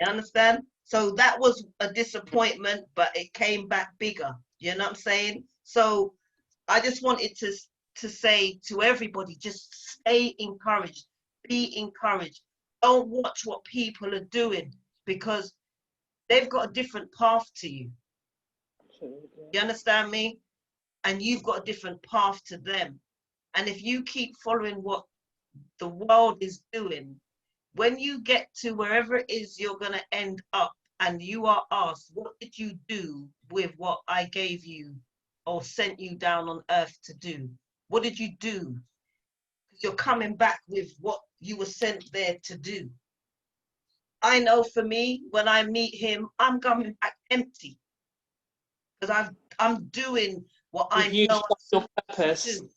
You understand? So that was a disappointment, but it came back bigger. You know what I'm saying? So I just wanted to say to everybody, just stay encouraged, be encouraged. Don't watch what people are doing, because they've got a different path to you. Absolutely. You understand me? And you've got a different path to them. And if you keep following what the world is doing, when you get to wherever it is you're going to end up and you are asked, what did you do with what I gave you or sent you down on earth to do? What did you do? You're coming back with what you were sent there to do. I know for me, when I meet him, I'm coming back empty because I'm doing what I You've know used I'm your supposed to purpose. do.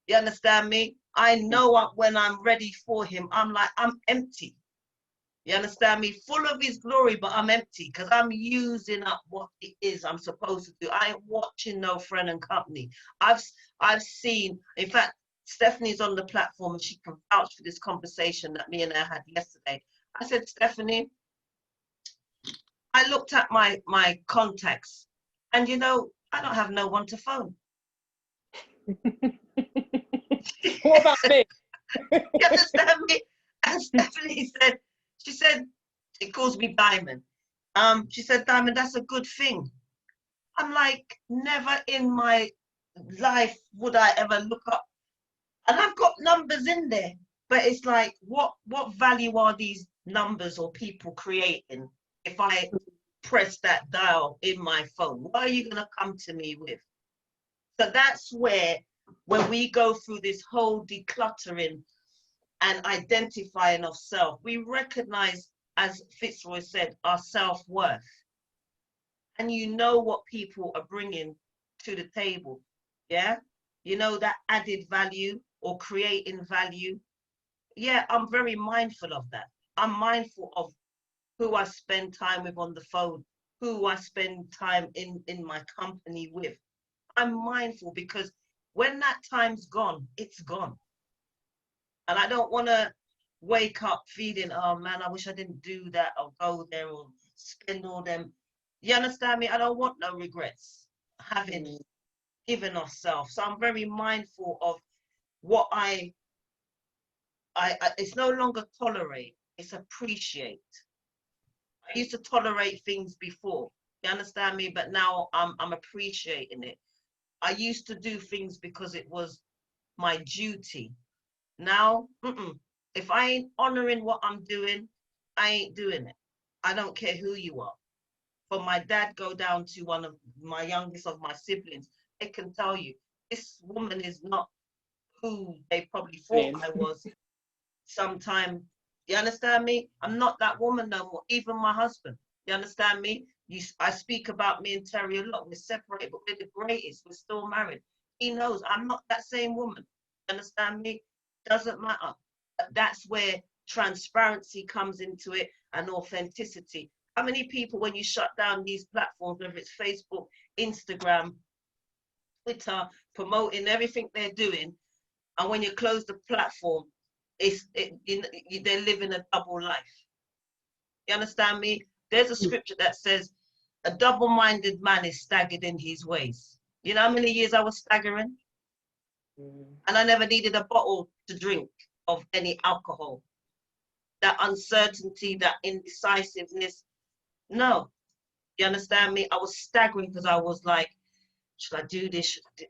You understand me? I know when I'm ready for him, I'm like, I'm empty. You understand me? Full of his glory, but I'm empty because I'm using up what it is I'm supposed to do. I ain't watching no friend and company. I've seen, in fact, Stephanie's on the platform and she can vouch for this conversation that me and her had yesterday. I said, Stephanie, I looked at my contacts and you know, I don't have no one to phone. What about me? You understand me? And Stephanie said, she said, she calls me Diamond. She said, Diamond, that's a good thing. I'm like, never in my life would I ever look up. And I've got numbers in there, but it's like, what value are these numbers or people creating if I press that dial in my phone? What are you going to come to me with? So that's where, when we go through this whole decluttering and identifying of self, we recognize, as Fitzroy said, our self-worth. And you know what people are bringing to the table, yeah? You know that added value or creating value. Yeah, I'm very mindful of that. I'm mindful of who I spend time with on the phone, who I spend time in my company with. I'm mindful because when that time's gone, it's gone. And I don't want to wake up feeling, oh man, I wish I didn't do that or go there or spend all them. You understand me? I don't want no regrets having given ourselves. So I'm very mindful of what I it's no longer tolerate, it's appreciate. I used to tolerate things before. You understand me? But now I'm appreciating it. I used to do things because it was my duty. Now, if I ain't honoring what I'm doing, I ain't doing it. I don't care who you are. From my dad go down to one of my youngest of my siblings, they can tell you, this woman is not who they probably thought I was sometime. You understand me? I'm not that woman no more. Even my husband. You understand me? I speak about me and Terry a lot. We're separated, but we're the greatest. We're still married. He knows I'm not that same woman. You understand me? Doesn't matter. That's where transparency comes into it and authenticity. How many people, when you shut down these platforms, whether it's Facebook, Instagram, Twitter, promoting everything they're doing, and when you close the platform, they're living a double life. You understand me? There's a scripture that says, a double-minded man is staggered in his ways. You know how many years I was staggering? And I never needed a bottle to drink of any alcohol. That uncertainty, that indecisiveness, no. You understand me? I was staggering because I was like, should I do this? Should I do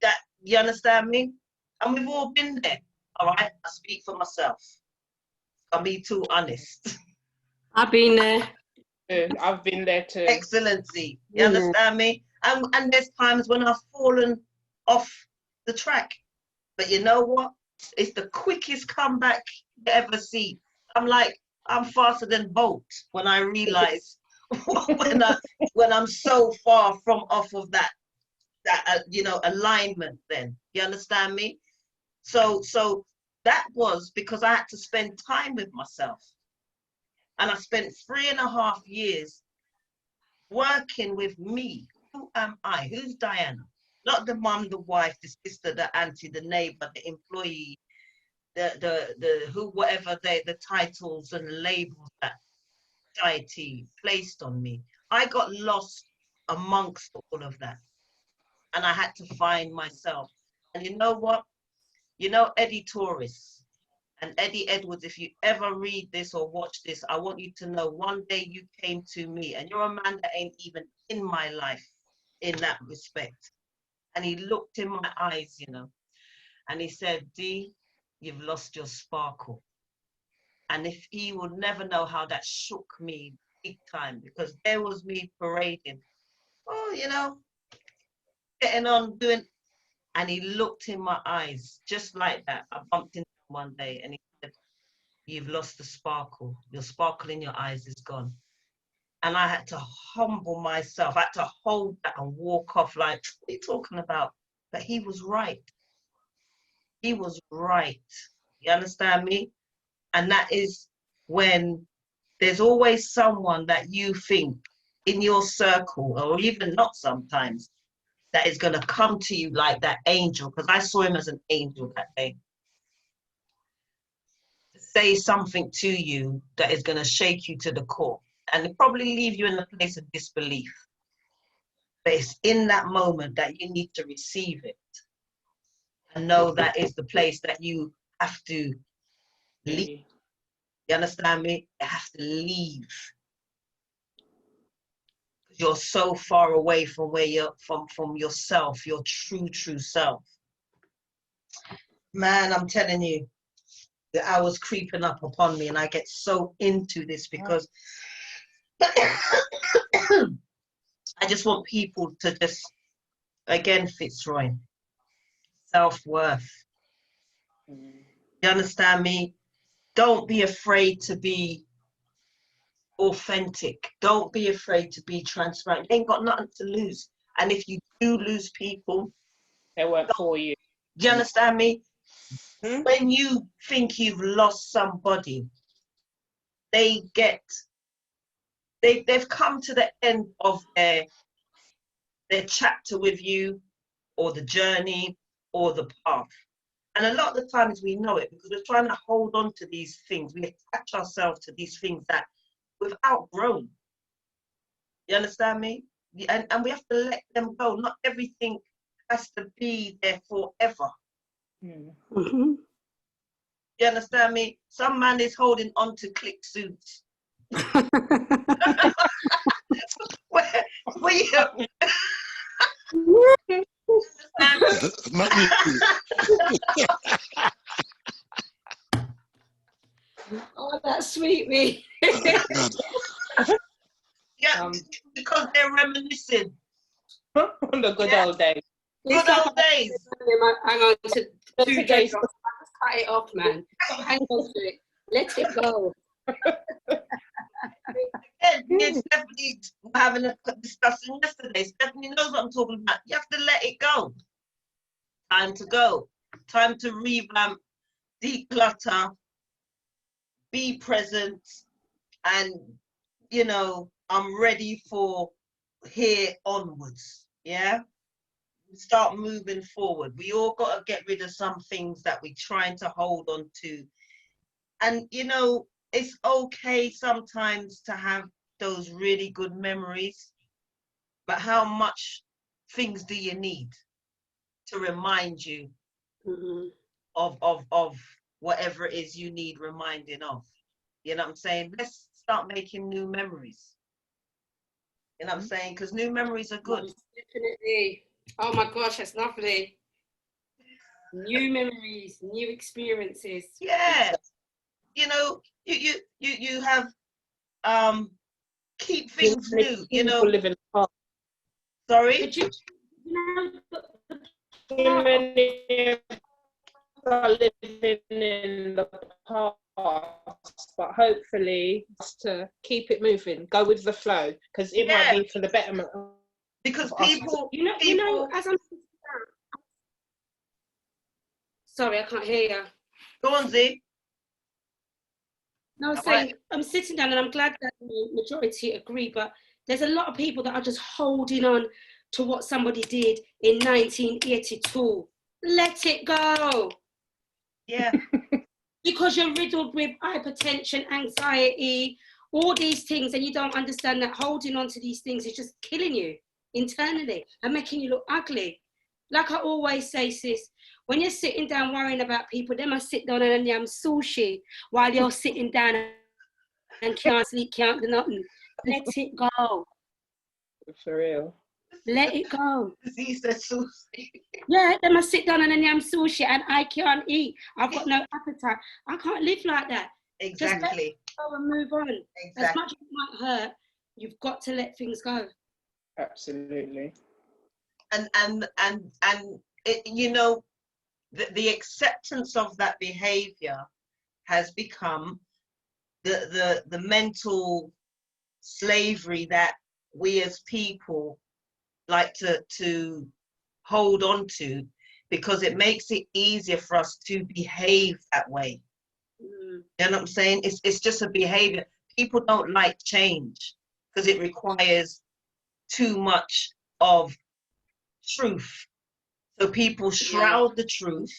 that? You understand me? And we've all been there, all right? I speak for myself. I'll be too honest. I've been there. I've been there too. Excellency. You understand me? And there's times when I've fallen off the track. But you know what? It's the quickest comeback you ever see. I'm like, I'm faster than Bolt when I realize when I'm so far from off of that alignment. Then you understand me? So that was because I had to spend time with myself, and I spent 3.5 years working with me. Who am I? Who's Diana? Not the mum, the wife, the sister, the auntie, the neighbor, the employee, the who, whatever the titles and labels that society placed on me. I got lost amongst all of that, and I had to find myself. And you know what? You know Eddie Torres and Eddie Edwards. If you ever read this or watch this, I want you to know one day you came to me, and you're a man that ain't even in my life in that respect. And he looked in my eyes, you know, and he said, Dee, you've lost your sparkle. And if he would never know how that shook me big time, because there was me parading, oh, you know, getting on, doing, and he looked in my eyes just like that. I bumped into him one day and he said, you've lost the sparkle. Your sparkle in your eyes is gone. And I had to humble myself. I had to hold that and walk off like, what are you talking about? But he was right. He was right. You understand me? And that is when there's always someone that you think in your circle, or even not sometimes, that is going to come to you like that angel, because I saw him as an angel that day. Say something to you that is going to shake you to the core and probably leave you in a place of disbelief. But it's in that moment that you need to receive it and know that is the place that you have to leave. You understand me? You have to leave. You're so far away from where you're from yourself, your true self. Man, I'm telling you, the hour's creeping up upon me and I get so into this because I just want people to just, again, Fitzroy, self-worth. You understand me? Don't be afraid to be authentic. Don't be afraid to be transparent. You ain't got nothing to lose. And if you do lose people, they weren't for you. Do you understand me? When you think you've lost somebody, they've come to the end of their chapter with you, or the journey, or the path. And a lot of the times we know it because we're trying to hold on to these things. We attach ourselves to these things that we've outgrown. You understand me? And we have to let them go. Not everything has to be there forever. Mm-hmm. You understand me? Some man is holding on to click suits. where you Not me. Oh, that's sweet, me. Yeah, because they're reminiscing on the good old days. good old days. Hang on to The 2 days. days. Cut it off, man. Hang on to it. Let it go. Again, Stephanie having a discussion yesterday. Stephanie knows what I'm talking about. You have to let it go. Time to go. Time to revamp, declutter, be present, and you know, I'm ready for here onwards. Yeah. Start moving forward. We all got to get rid of some things that we're trying to hold on to. And you know, it's okay sometimes to have those really good memories, but how much things do you need to remind you of whatever it is you need reminding of? You know what I'm saying? Let's start making new memories. You know what I'm saying? Because new memories are good. Definitely. Oh my gosh, that's lovely. New memories, new experiences. Yeah. You know, you have keep things new, you know. Live in the past. Sorry? But you know, Many are living in the past, but hopefully just to keep it moving, go with the flow, because it might be for the betterment. Because of us. people, you know, as I'm sorry, I can't hear you. go on, Z. No, I was saying, I'm sitting down and I'm glad that the majority agree, but there's a lot of people that are just holding on to what somebody did in 1982. Let it go. Yeah. Because you're riddled with hypertension, anxiety, all these things, and you don't understand that holding on to these things is just killing you internally and making you look ugly. Like I always say, sis, when you're sitting down worrying about people, they must sit down and yam sushi while you're sitting down and can't sleep, can't do nothing. Let it go. For real. Let it go. He said sushi. Yeah, then I sit down and then I'm sushi and I can't eat. I've got no appetite. I can't live like that. Just let Exactly. it go and move on. Exactly. As much as it might hurt, you've got to let things go. Absolutely. And it, you know, the acceptance of that behavior has become the mental slavery that we as people like to hold on to, because it makes it easier for us to behave that way. You know what I'm saying? It's just a behavior. People don't like change because it requires too much of truth. So people shroud the truth.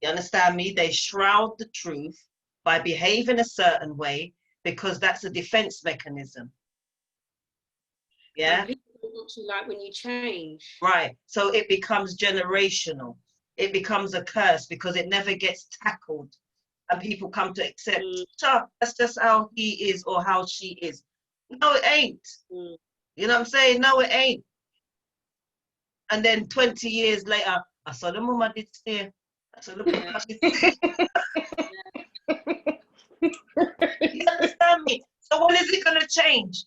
You understand me? They shroud the truth by behaving a certain way because that's a defense mechanism. Yeah. And people don't actually like when you change. Right. So it becomes generational. It becomes a curse because it never gets tackled. And people come to accept, sure, that's just how he is or how she is. No, it ain't. You know what I'm saying? No, it ain't. And then 20 years later, I saw the mama did stay. I saw the papa did stay. You understand me? So when is it going to change?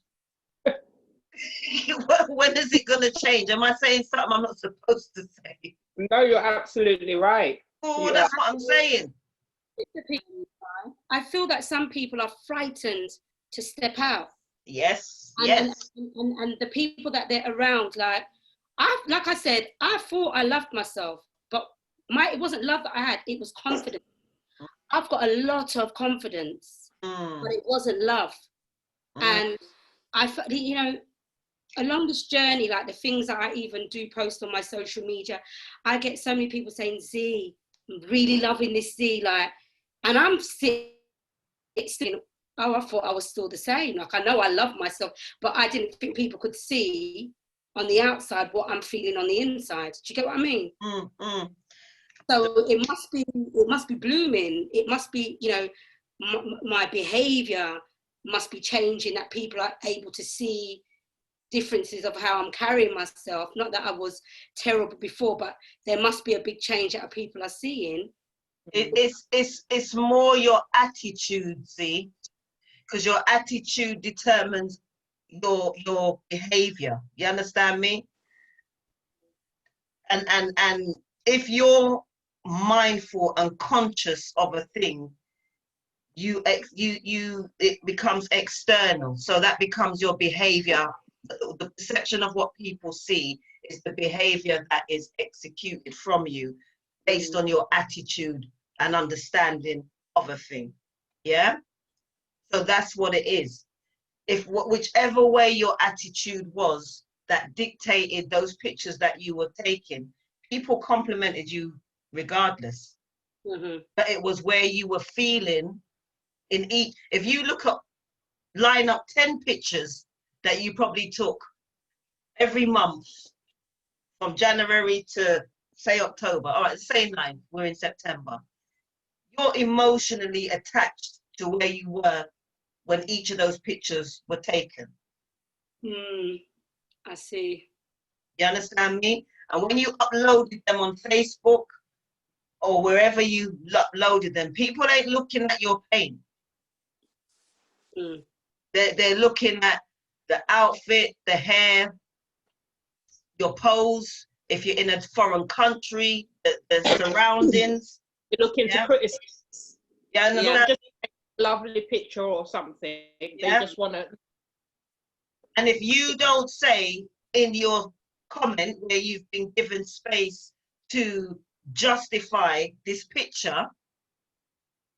When is it going to change? Am I saying something I'm not supposed to say? No, you're absolutely right. Oh, that's what I'm saying. I feel that some people are frightened to step out. Yes, and, yes. And the people that they're around, like I said, I thought I loved myself, but it wasn't love that I had, it was confidence. I've got a lot of confidence, but it wasn't love. And I, you know, along this journey, like the things that I even do post on my social media, I get so many people saying, Z, I'm really loving this, Z, like, and I'm sitting, oh, I thought I was still the same. Like, I know I love myself, but I didn't think people could see on the outside what I'm feeling on the inside. Do you get what I mean? So it must be blooming. It must be, you know, my behavior must be changing, that people are able to see differences of how I'm carrying myself. Not that I was terrible before, but there must be a big change that people are seeing. It's more your attitude, see, because your attitude determines your behavior. You understand me? And if you're mindful and conscious of a thing, it becomes external. So that becomes your behavior. The perception of what people see is the behavior that is executed from you based on your attitude and understanding of a thing. Yeah. So that's what it is. Whichever way your attitude was that dictated those pictures that you were taking, people complimented you regardless. But it was where you were feeling in each. If you line up 10 pictures that you probably took every month from January to, say, October, all right, same line, we're in September, you're emotionally attached to where you were when each of those pictures were taken. I see. You understand me? And when you uploaded them on Facebook or wherever you uploaded them, people ain't looking at your pain. They're looking at the outfit, the hair, your pose. If you're in a foreign country, the surroundings. You're looking to criticize. Yeah, not just a lovely picture or something. They just want to. And if you don't say in your comment where you've been given space to justify this picture,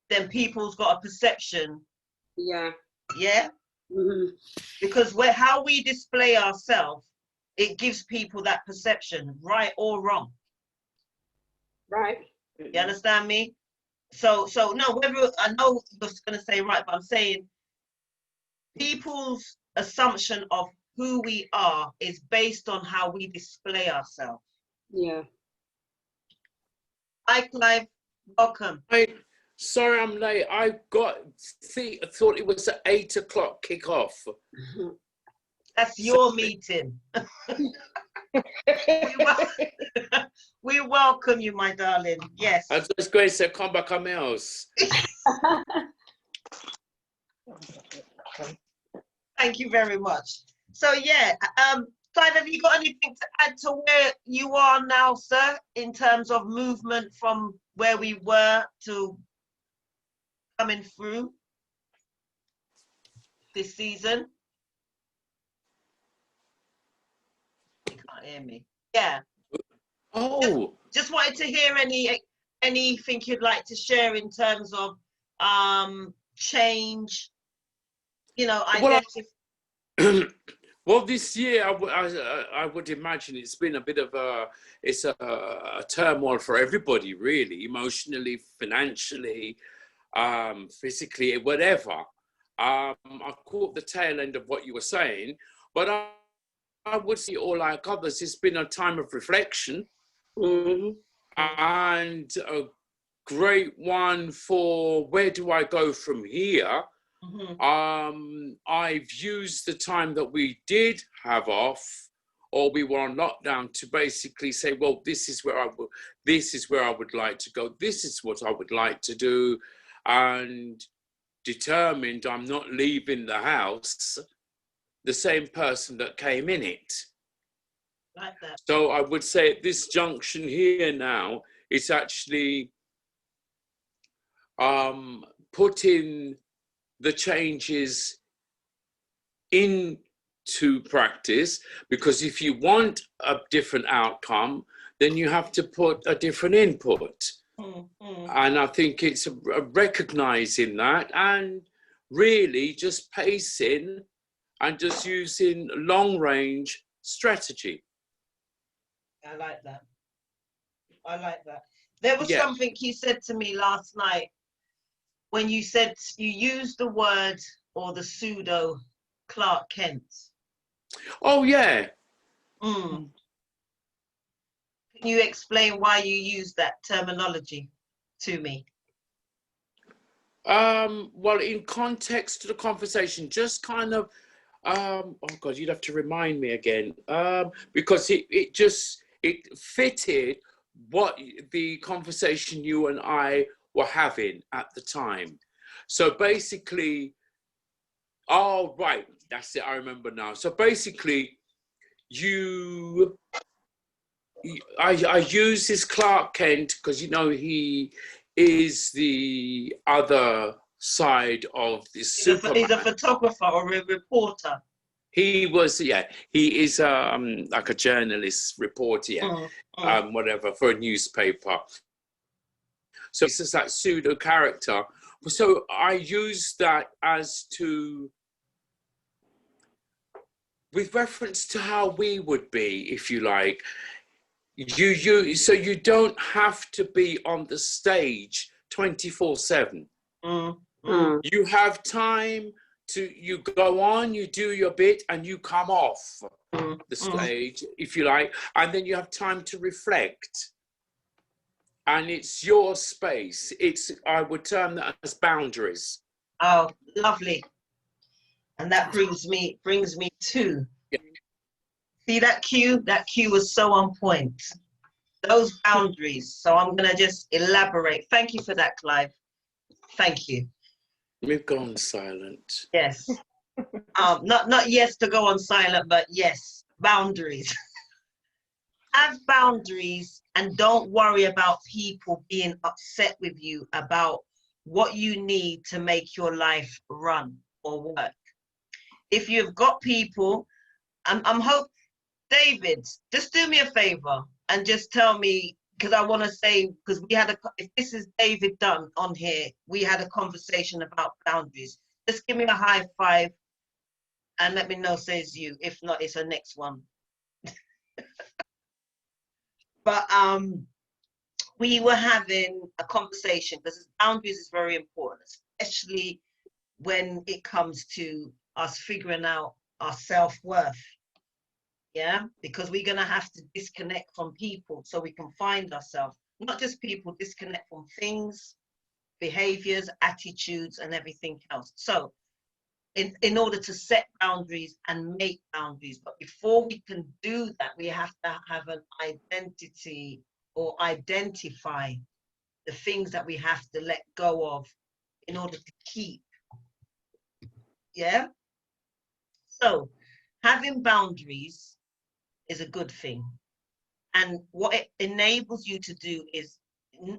then people's got a perception. Yeah. Because how we display ourselves, it gives people that perception, right or wrong. Right. You understand me? So no, I know you're going to say right, but I'm saying people's assumption of who we are is based on how we display ourselves. Yeah. Hi, Clive. Welcome. Sorry I'm late. I thought it was at 8 o'clock kick off. That's your meeting. We welcome you, my darling. Yes. As it's great to come back on my house. Thank you very much. So yeah, Clive, have you got anything to add to where you are now, sir, in terms of movement from where we were to coming through this season? You can't hear me. Yeah. Oh, Just wanted to hear anything you'd like to share in terms of change, you know, well, identify. well, this year I would imagine it's been a bit of a turmoil for everybody, really, emotionally, financially, physically, whatever. I caught the tail end of what you were saying, but I would say, all like others, it's been a time of reflection. Mm-hmm. And a great one for where do I go from here? Mm-hmm. I've used the time that we did have off, or we were on lockdown, to basically say, well, this is where I would like to go. This is what I would like to do, and determined I'm not leaving the house the same person that came in it. Like that. So I would say at this junction here now, it's actually putting the changes into practice, because if you want a different outcome, then you have to put a different input. Mm-hmm. And I think it's recognizing that, and really just pacing and just using long range strategy. I like that. I like that. There was Yeah. something you said to me last night when you said you used the word or the pseudo Clark Kent. Oh, yeah. Can you explain why you use that terminology to me? Well, in context to the conversation, just kind of, oh God, you'd have to remind me again, because it fitted what the conversation you and I were having at the time. So basically, oh, right, that's it, I remember now. So basically, I use this Clark Kent because, you know, he is the other side of this Superman. He's a photographer or a reporter. He was, yeah, he is like a journalist, reporter, yeah, whatever, for a newspaper. So it's just that pseudo character. So I use that as to, with reference to how we would be, if you like. So you don't have to be on the stage 24/7. You have time you go on, you do your bit, and you come off the stage, if you like, and then you have time to reflect. And it's your space. I would term that as boundaries. Oh, lovely. And that brings me to, see that cue? That cue was so on point. Those boundaries. So I'm going to just elaborate. Thank you for that, Clive. Thank you. We've gone silent. Yes. Not yes to go on silent, but yes, boundaries. Have boundaries and don't worry about people being upset with you about what you need to make your life run or work. If you've got people, I'm hope, David, just do me a favor and just tell me, because I want to say, because if this is David Dunn on here, we had a conversation about boundaries. Just give me a high five and let me know, says you. If not, it's the next one. But we were having a conversation because boundaries is very important, especially when it comes to us figuring out our self-worth. Yeah, because we're going to have to disconnect from people so we can find ourselves. Not just people, disconnect from things, behaviors, attitudes, and everything else. So in order to set boundaries and make boundaries. But before we can do that, we have to have an identity or identify the things that we have to let go of in order to keep. Yeah? So having boundaries is a good thing. And what it enables you to do is,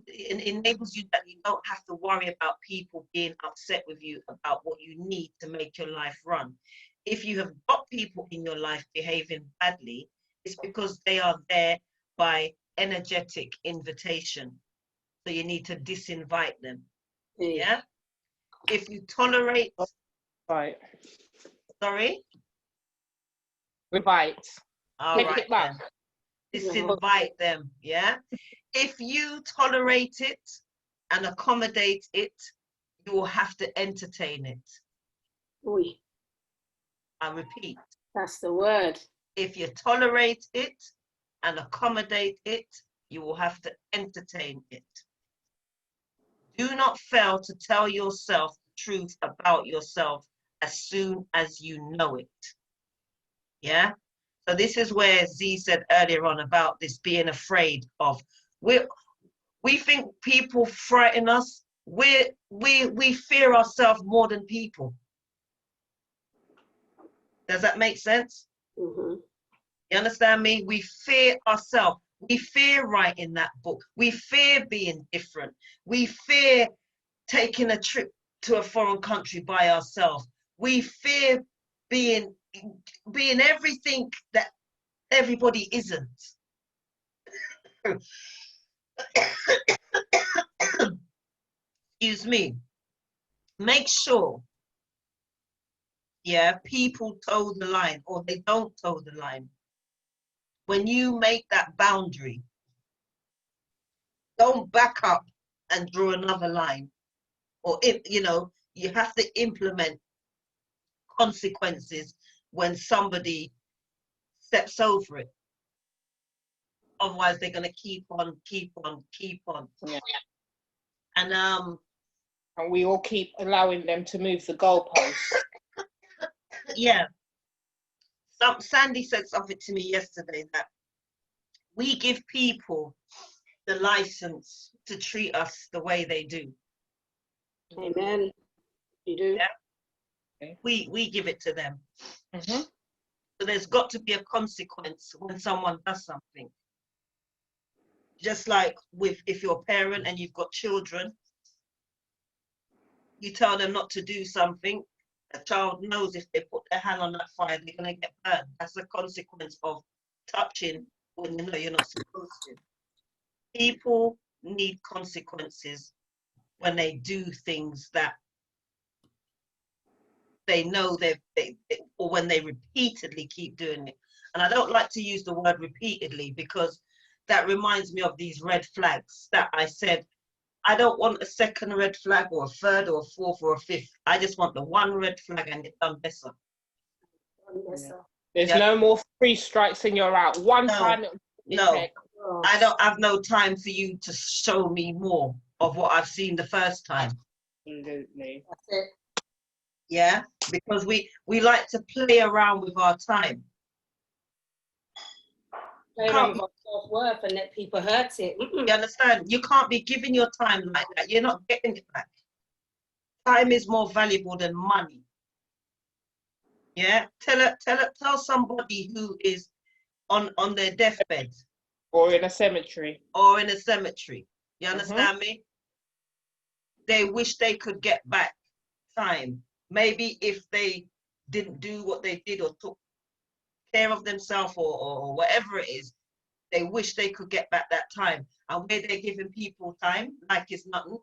it enables you that you don't have to worry about people being upset with you about what you need to make your life run. If you have got people in your life behaving badly, it's because they are there by energetic invitation. So you need to disinvite them. Yeah? If you tolerate... Right. Sorry? Invite. All Take right, it back. then. Disinvite them, yeah? If you tolerate it and accommodate it, you will have to entertain it. Oi, I repeat, that's the word. if you tolerate it and accommodate it, you will have to entertain it. Do not fail to tell yourself the truth about yourself as soon as you know it. Yeah? So this is where Z said earlier on about this being afraid of. We think people frighten us. We fear ourselves more than people. Does that make sense? Mm-hmm. You understand me? We fear ourselves. We fear writing that book. We fear being different. We fear taking a trip to a foreign country by ourselves. We fear being everything that everybody isn't. Excuse me. Make sure, yeah, people toe the line or they don't toe the line. When you make that boundary, don't back up and draw another line. Or, you know, you have to implement consequences when somebody steps over it. Otherwise, they're going to keep on. Yeah. And we all keep allowing them to move the goalposts. yeah. Sandy said something to me yesterday that we give people the license to treat us the way they do. Amen. You do? Yeah. We give it to them. Mm-hmm. So there's got to be a consequence when someone does something. Just like if you're a parent and you've got children, you tell them not to do something, a child knows if they put their hand on that fire, they're going to get burned. That's a consequence of touching when you know you're not supposed to. People need consequences when they do things that they know or when they repeatedly keep doing it. And I don't like to use the word repeatedly because that reminds me of these red flags that I said, I don't want a second red flag or a third or a fourth or a fifth. I just want the one red flag and get done better. There's no more 3 strikes and you're out. One time. No, I don't have no time for you to show me more of what I've seen the first time. Absolutely. That's it. Yeah, because we like to play around with our time. Play around with our self-worth and let people hurt it. You understand? You can't be giving your time like that. You're not getting it back. Time is more valuable than money. Yeah, tell somebody who is on their deathbed. Or in a cemetery. Or in a cemetery. You understand me? They wish they could get back time. Maybe if they didn't do what they did or took care of themselves or whatever it is, they wish they could get back that time. And where they're giving people time like it's nothing.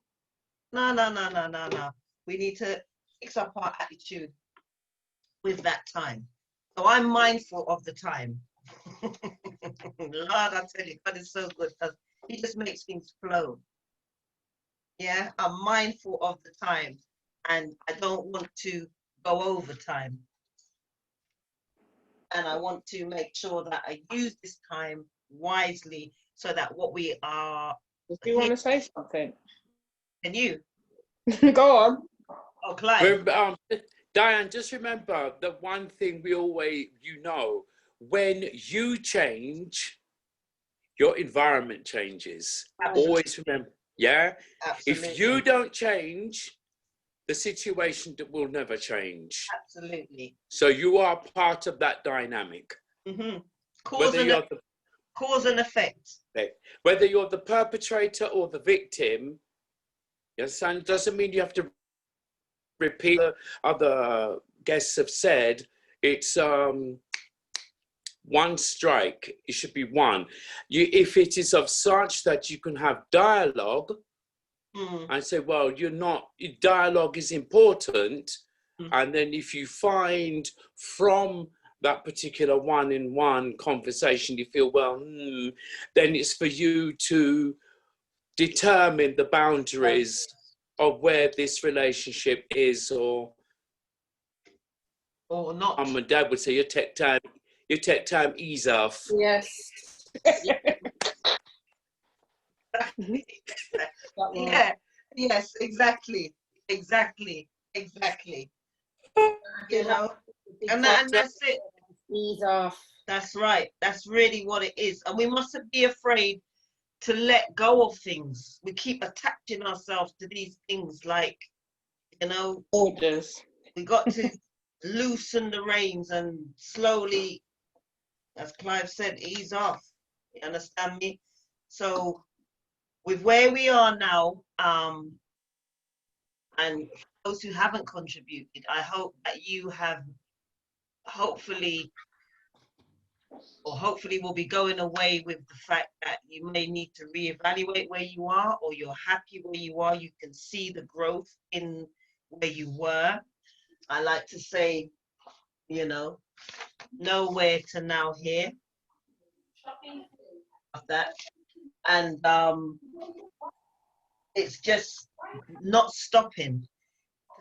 No. We need to fix up our attitude with that time. So I'm mindful of the time. Lord, I tell you, God is so good because he just makes things flow. Yeah, I'm mindful of the time and I don't want to go over time. And I want to make sure that I use this time wisely so that what we are... Do you want to say something? Can you? Go on. Oh, Clive. Diane, just remember the one thing we always, when you change, your environment changes. Absolutely. Always remember, yeah? Absolutely. If you don't change, the situation will never change. Absolutely. So you are part of that dynamic. Mm-hmm. Cause and effect. Whether you're the perpetrator or the victim, yes, and doesn't mean you have to repeat what other guests have said. It's one strike. It should be one. If it is of such that you can have dialogue and say, well, dialogue is important. And then if you find from that particular one-in-one conversation, you feel, well, then it's for you to determine the boundaries of where this relationship is, or not. Mum and Dad would say, your tech time, ease off. Yes. Yeah. Yes, exactly. You know, and that's it. Ease off. That's right. That's really what it is. And we mustn't be afraid to let go of things. We keep attaching ourselves to these things like, orders. We got to loosen the reins and slowly, as Clive said, ease off. You understand me? So with where we are now, and those who haven't contributed, I hope that you have hopefully will be going away with the fact that you may need to reevaluate where you are, or you're happy where you are. You can see the growth in where you were. I like to say, nowhere to now here. Of that. And it's just not stopping.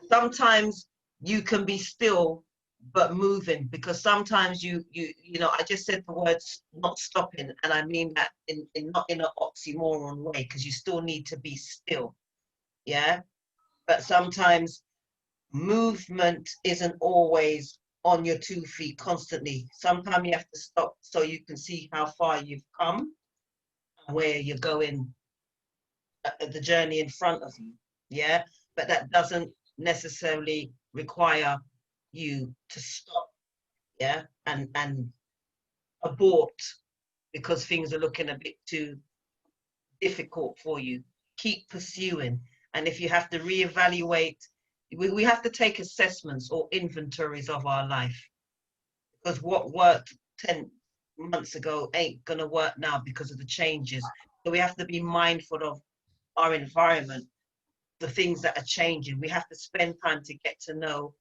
Sometimes you can be still but moving, because sometimes I just said the words not stopping, and I mean that in not in an oxymoron way, because you still need to be still, yeah. But sometimes movement isn't always on your 2 feet constantly. Sometimes you have to stop so you can see how far you've come and where you're going, the journey in front of you, yeah. But that doesn't necessarily require you to stop, yeah, and abort because things are looking a bit too difficult for you. Keep pursuing. And if you have to reevaluate, we have to take assessments or inventories of our life, because what worked 10 months ago ain't gonna work now because of the changes. So we have to be mindful of our environment, the things that are changing. We have to spend time to get to know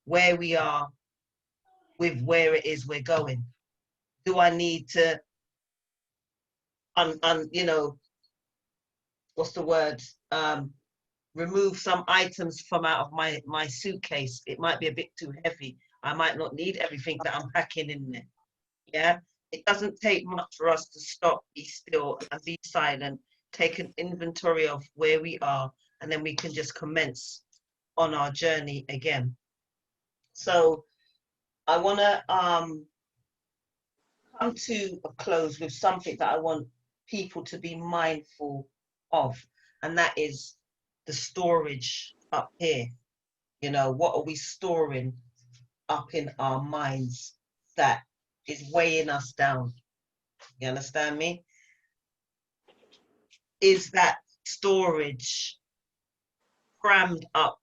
where we are with where it is we're going. Do I need to, what's the word? Remove some items from out of my suitcase. It might be a bit too heavy. I might not need everything that I'm packing in there. Yeah, it doesn't take much for us to stop, be still, and be silent. Take an inventory of where we are, and then we can just commence on our journey again. So I want to come to a close with something that I want people to be mindful of, and that is the storage up here. What are we storing up in our minds that is weighing us down? You understand me? Is that storage crammed up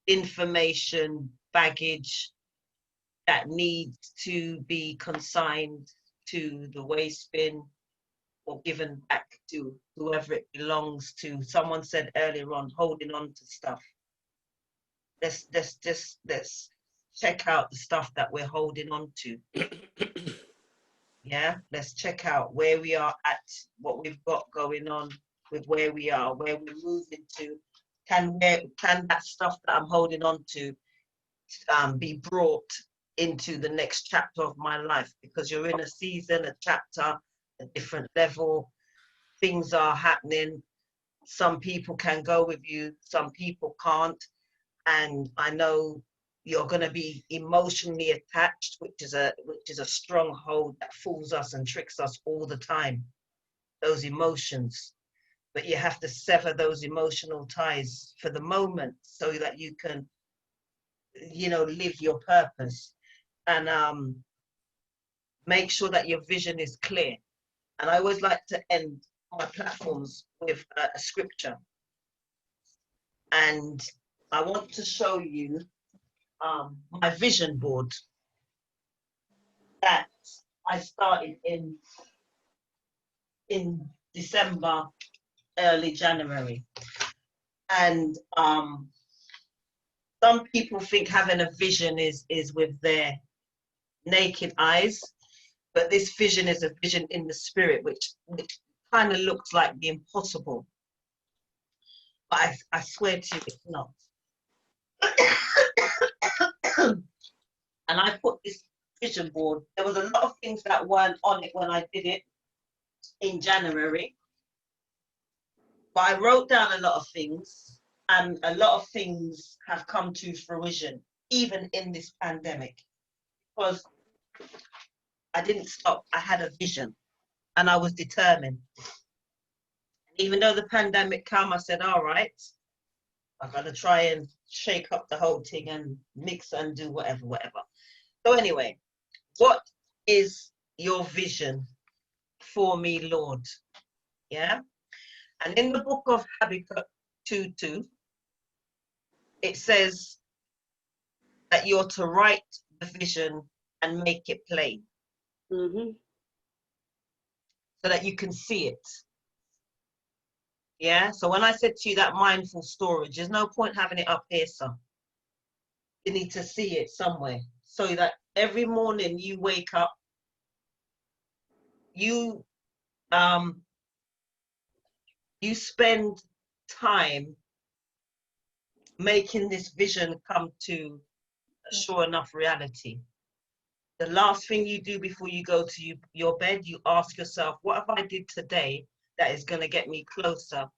information, baggage that needs to be consigned to the waste bin or given back to whoever it belongs to? Someone said earlier on, holding on to stuff. Let's check out the stuff that we're holding on to. Yeah, let's check out where we are at, what we've got going on with where we are, where we're moving to. Can that stuff that I'm holding on to be brought into the next chapter of my life? Because you're in a season, a chapter, a different level. Things are happening. Some people can go with you, some people can't. And I know, you're going to be emotionally attached, which is a stronghold that fools us and tricks us all the time, those emotions. But you have to sever those emotional ties for the moment so that you can, you know, live your purpose, and make sure that your vision is clear. And I always like to end my platforms with a scripture. And I want to show you my vision board that I started in December, early January. And some people think having a vision is with their naked eyes, but this vision is a vision in the spirit, which kind of looks like the impossible. But I swear to you, it's not. And I put this vision board. There was a lot of things that weren't on it when I did it in January. But I wrote down a lot of things, and a lot of things have come to fruition, even in this pandemic, because I didn't stop. I had a vision, and I was determined. Even though the pandemic came, I said, all right, I've got to try and shake up the whole thing and mix and do whatever. So anyway, what is your vision for me, Lord? Yeah. And in the book of Habakkuk 2:2, it says that you're to write the vision and make it plain, so that you can see it. Yeah. So when I said to you that mindful storage, there's no point having it up here, son. You need to see it somewhere, so that every morning you wake up, you spend time making this vision come to a sure enough reality. The last thing you do before you go to your bed, you ask yourself, what have I did today that is going to get me closer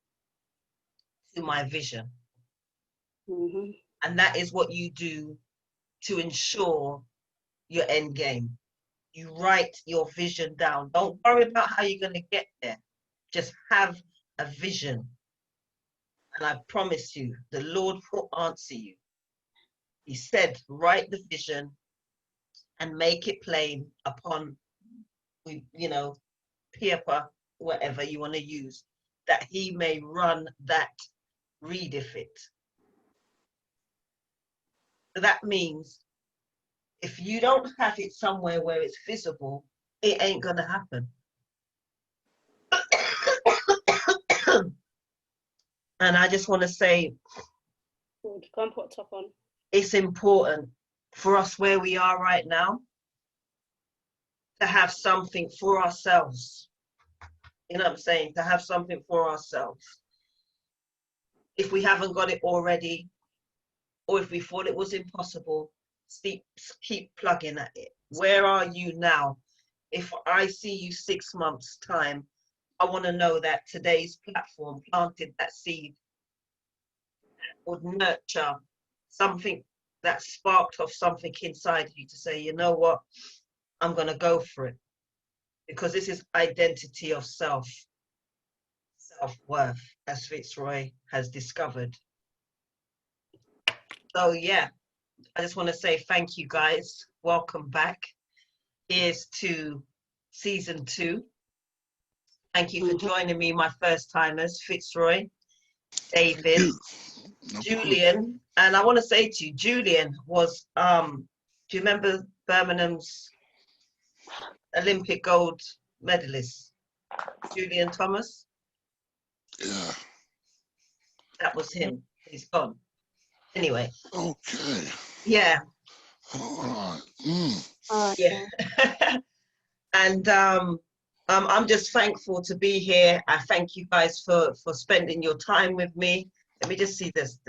to my vision? And that is what you do to ensure your end game. You write your vision down. Don't worry about how you're going to get there. Just have a vision. And I promise you, the Lord will answer you. He said, write the vision and make it plain upon, you know, paper, whatever you want to use, that he may run that readeth it. So that means if you don't have it somewhere where it's visible, it ain't going to happen. And I just want to say, Go and put top on. It's important for us where we are right now to have something for ourselves. You know what I'm saying? To have something for ourselves. If we haven't got it already, or if we thought it was impossible, keep plugging at it. Where are you now? If I see you 6 months' time, I want to know that today's platform planted that seed, would nurture something that sparked off something inside you to say, you know what, I'm going to go for it. Because this is identity of self-worth, as Fitzroy has discovered. So yeah, I just want to say thank you guys. Welcome back. Here's to season 2. Thank you for joining me, my first timers, Fitzroy, David, Julian. And I want to say to you, Julian was, do you remember Birmingham's Olympic gold medalist, Julian Thomas? Yeah. That was him. He's gone. Anyway. Okay. Yeah. All right. Yeah. And I'm just thankful to be here. I thank you guys for spending your time with me. Let me just see, there's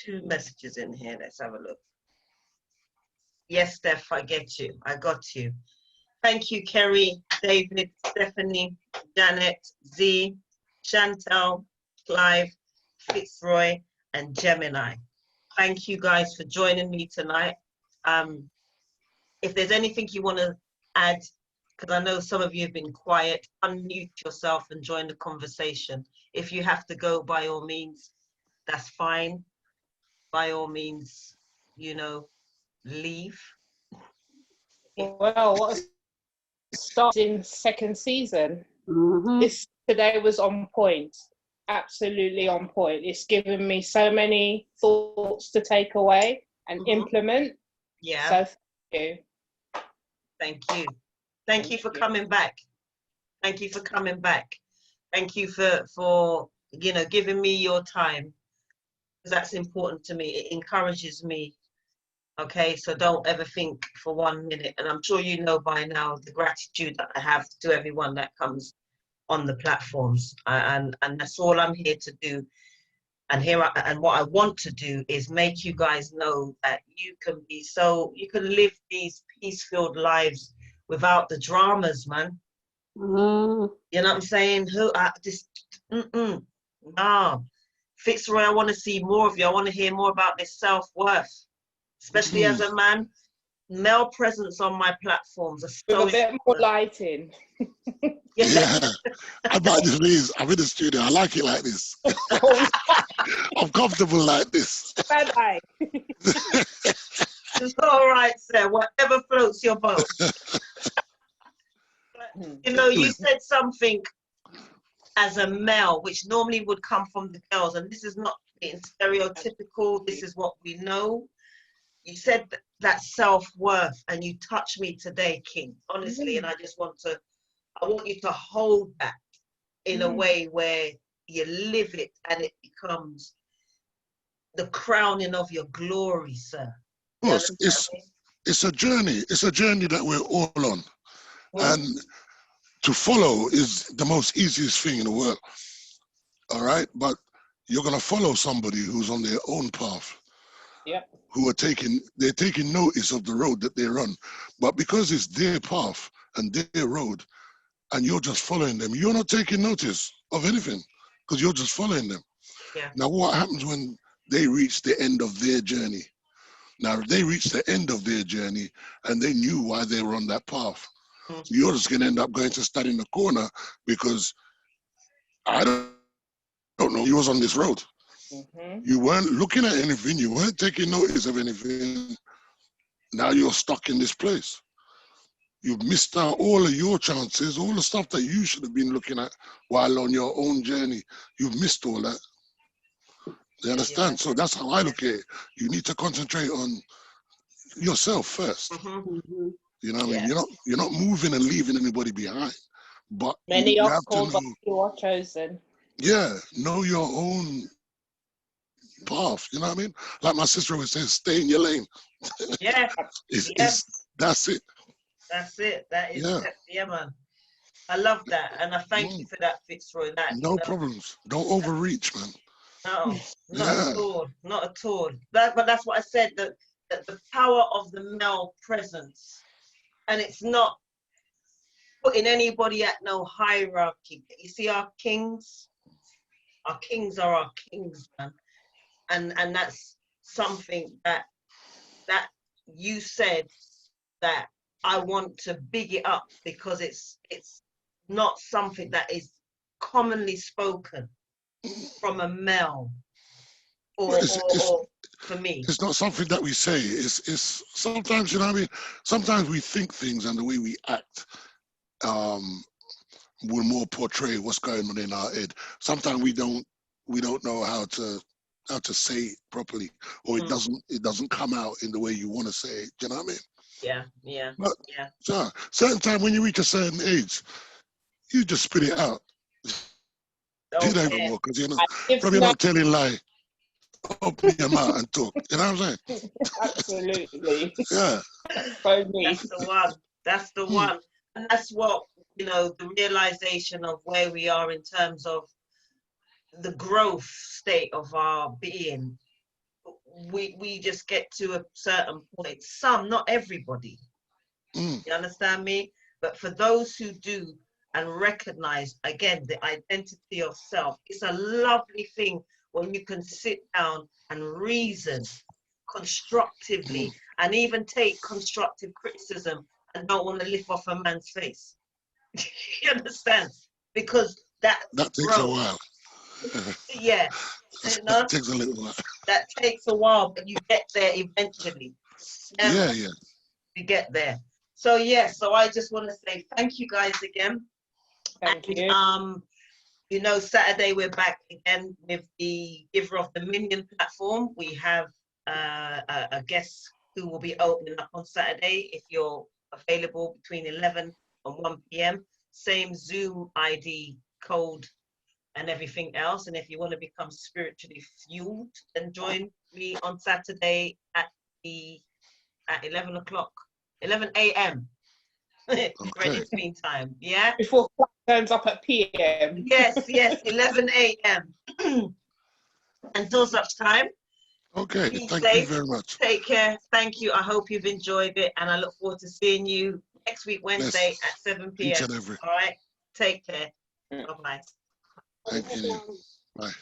2 messages in here. Let's have a look. Yes, Steph, I get you. I got you. Thank you, Kerry, David, Stephanie, Janet, Z, Chantel, Clive, Fitzroy, and Gemini. Thank you guys for joining me tonight. If there's anything you want to add, because I know some of you have been quiet, unmute yourself and join the conversation. If you have to go, by all means, that's fine. By all means, you know, leave. Well, what's starting second season? Mm-hmm. This today was on point, absolutely on point. It's given me so many thoughts to take away and implement. Yeah. So thank you. Thank you. Thank you for coming back. Thank you for coming back. Thank you for you know, giving me your time, because that's important to me. It encourages me. Okay, so don't ever think for 1 minute, and I'm sure you know by now the gratitude that I have to everyone that comes on the platforms, and that's all I'm here to do. And what I want to do is make you guys know that you can live these peace-filled lives without the dramas, man. Mm-hmm. You know what I'm saying? No. Fitzroy, I want to see more of you. I want to hear more about this self-worth, especially as a man. Male presence on my platforms are so With a bit more lighting. Yeah. I'm in the studio. I like it like this. I'm comfortable like this. Bye-bye. It's all right, sir. Whatever floats your boat. You know, you said something as a male, which normally would come from the girls, and this is not being stereotypical. This is what we know. You said that self-worth, and you touched me today, King, honestly, and I want you to hold that in a way where you live it and it becomes the crowning of your glory, sir. Of course, it's a journey. It's a journey that we're all on. And to follow is the most easiest thing in the world. All right? But you're going to follow somebody who's on their own path. Yep. They're taking notice of the road that they're on. But because it's their path and their road, and you're just following them, you're not taking notice of anything because you're just following them. Yeah. Now, what happens when they reach the end of their journey? Now, if they reach the end of their journey and they knew why they were on that path, you're just going to end up going to stand in the corner because I don't know, you was on this road. You weren't looking at anything. You weren't taking notice of anything. Now you're stuck in this place. You've missed out all of your chances, all the stuff that you should have been looking at while on your own journey. You've missed all that. You understand? Yeah. So that's how I look at it. You need to concentrate on yourself first. You know what I mean? You're not moving and leaving anybody behind. But many are called, but you are chosen. Yeah, know your own path. You know what I mean? Like my sister always says, stay in your lane. Yeah. That's it. That's it. That is yeah, man. I love that, and I thank you for that, Fitzroy. No problems. Don't overreach, man. No, not at all. Not at all. But that's what I said. That the power of the male presence, and it's not putting anybody at no hierarchy. You see, our kings are our kings, man, and that's something that you said that I want to big it up because it's not something that is commonly spoken from a male or for me. It's not something that we say. It's sometimes, you know what I mean? Sometimes we think things and the way we act will more portray what's going on in our head. Sometimes we don't know how to say it properly, or it doesn't come out in the way you want to say it. Do you know what I mean? Yeah. But certain time when you reach a certain age, you just spit it out. You don't even more because you're not telling lie. Open your mouth and talk. You know what I'm saying? Absolutely. Yeah. That's the one. That's the one. And that's what, you know, the realization of where we are in terms of the growth state of our being. We just get to a certain point. Some, not everybody. You understand me? But for those who do and recognize, again, the identity of self, it's a lovely thing when you can sit down and reason constructively and even take constructive criticism and don't want to lift off a man's face. You understand? Because that takes a while. Yeah. That takes a little while. That takes a while, but you get there eventually. Yeah. You get there. So yeah, so I just want to say thank you guys again. Thank you. You know, Saturday we're back again with the Giver of Dominion platform. We have a guest who will be opening up on Saturday if you're available between 11 and 1 p.m. Same Zoom ID code and everything else. And if you want to become spiritually fueled, then join me on Saturday at 11 a.m. Greenwich time. Yeah. Before class turns up at PM. Yes, 11 a.m. Until such time. Okay, Be thank safe. you very much. Take care. Thank you. I hope you've enjoyed it, and I look forward to seeing you next week, Wednesday at 7 p.m. Each and every. All right. Take care. Bye-bye. Thank you. Bye.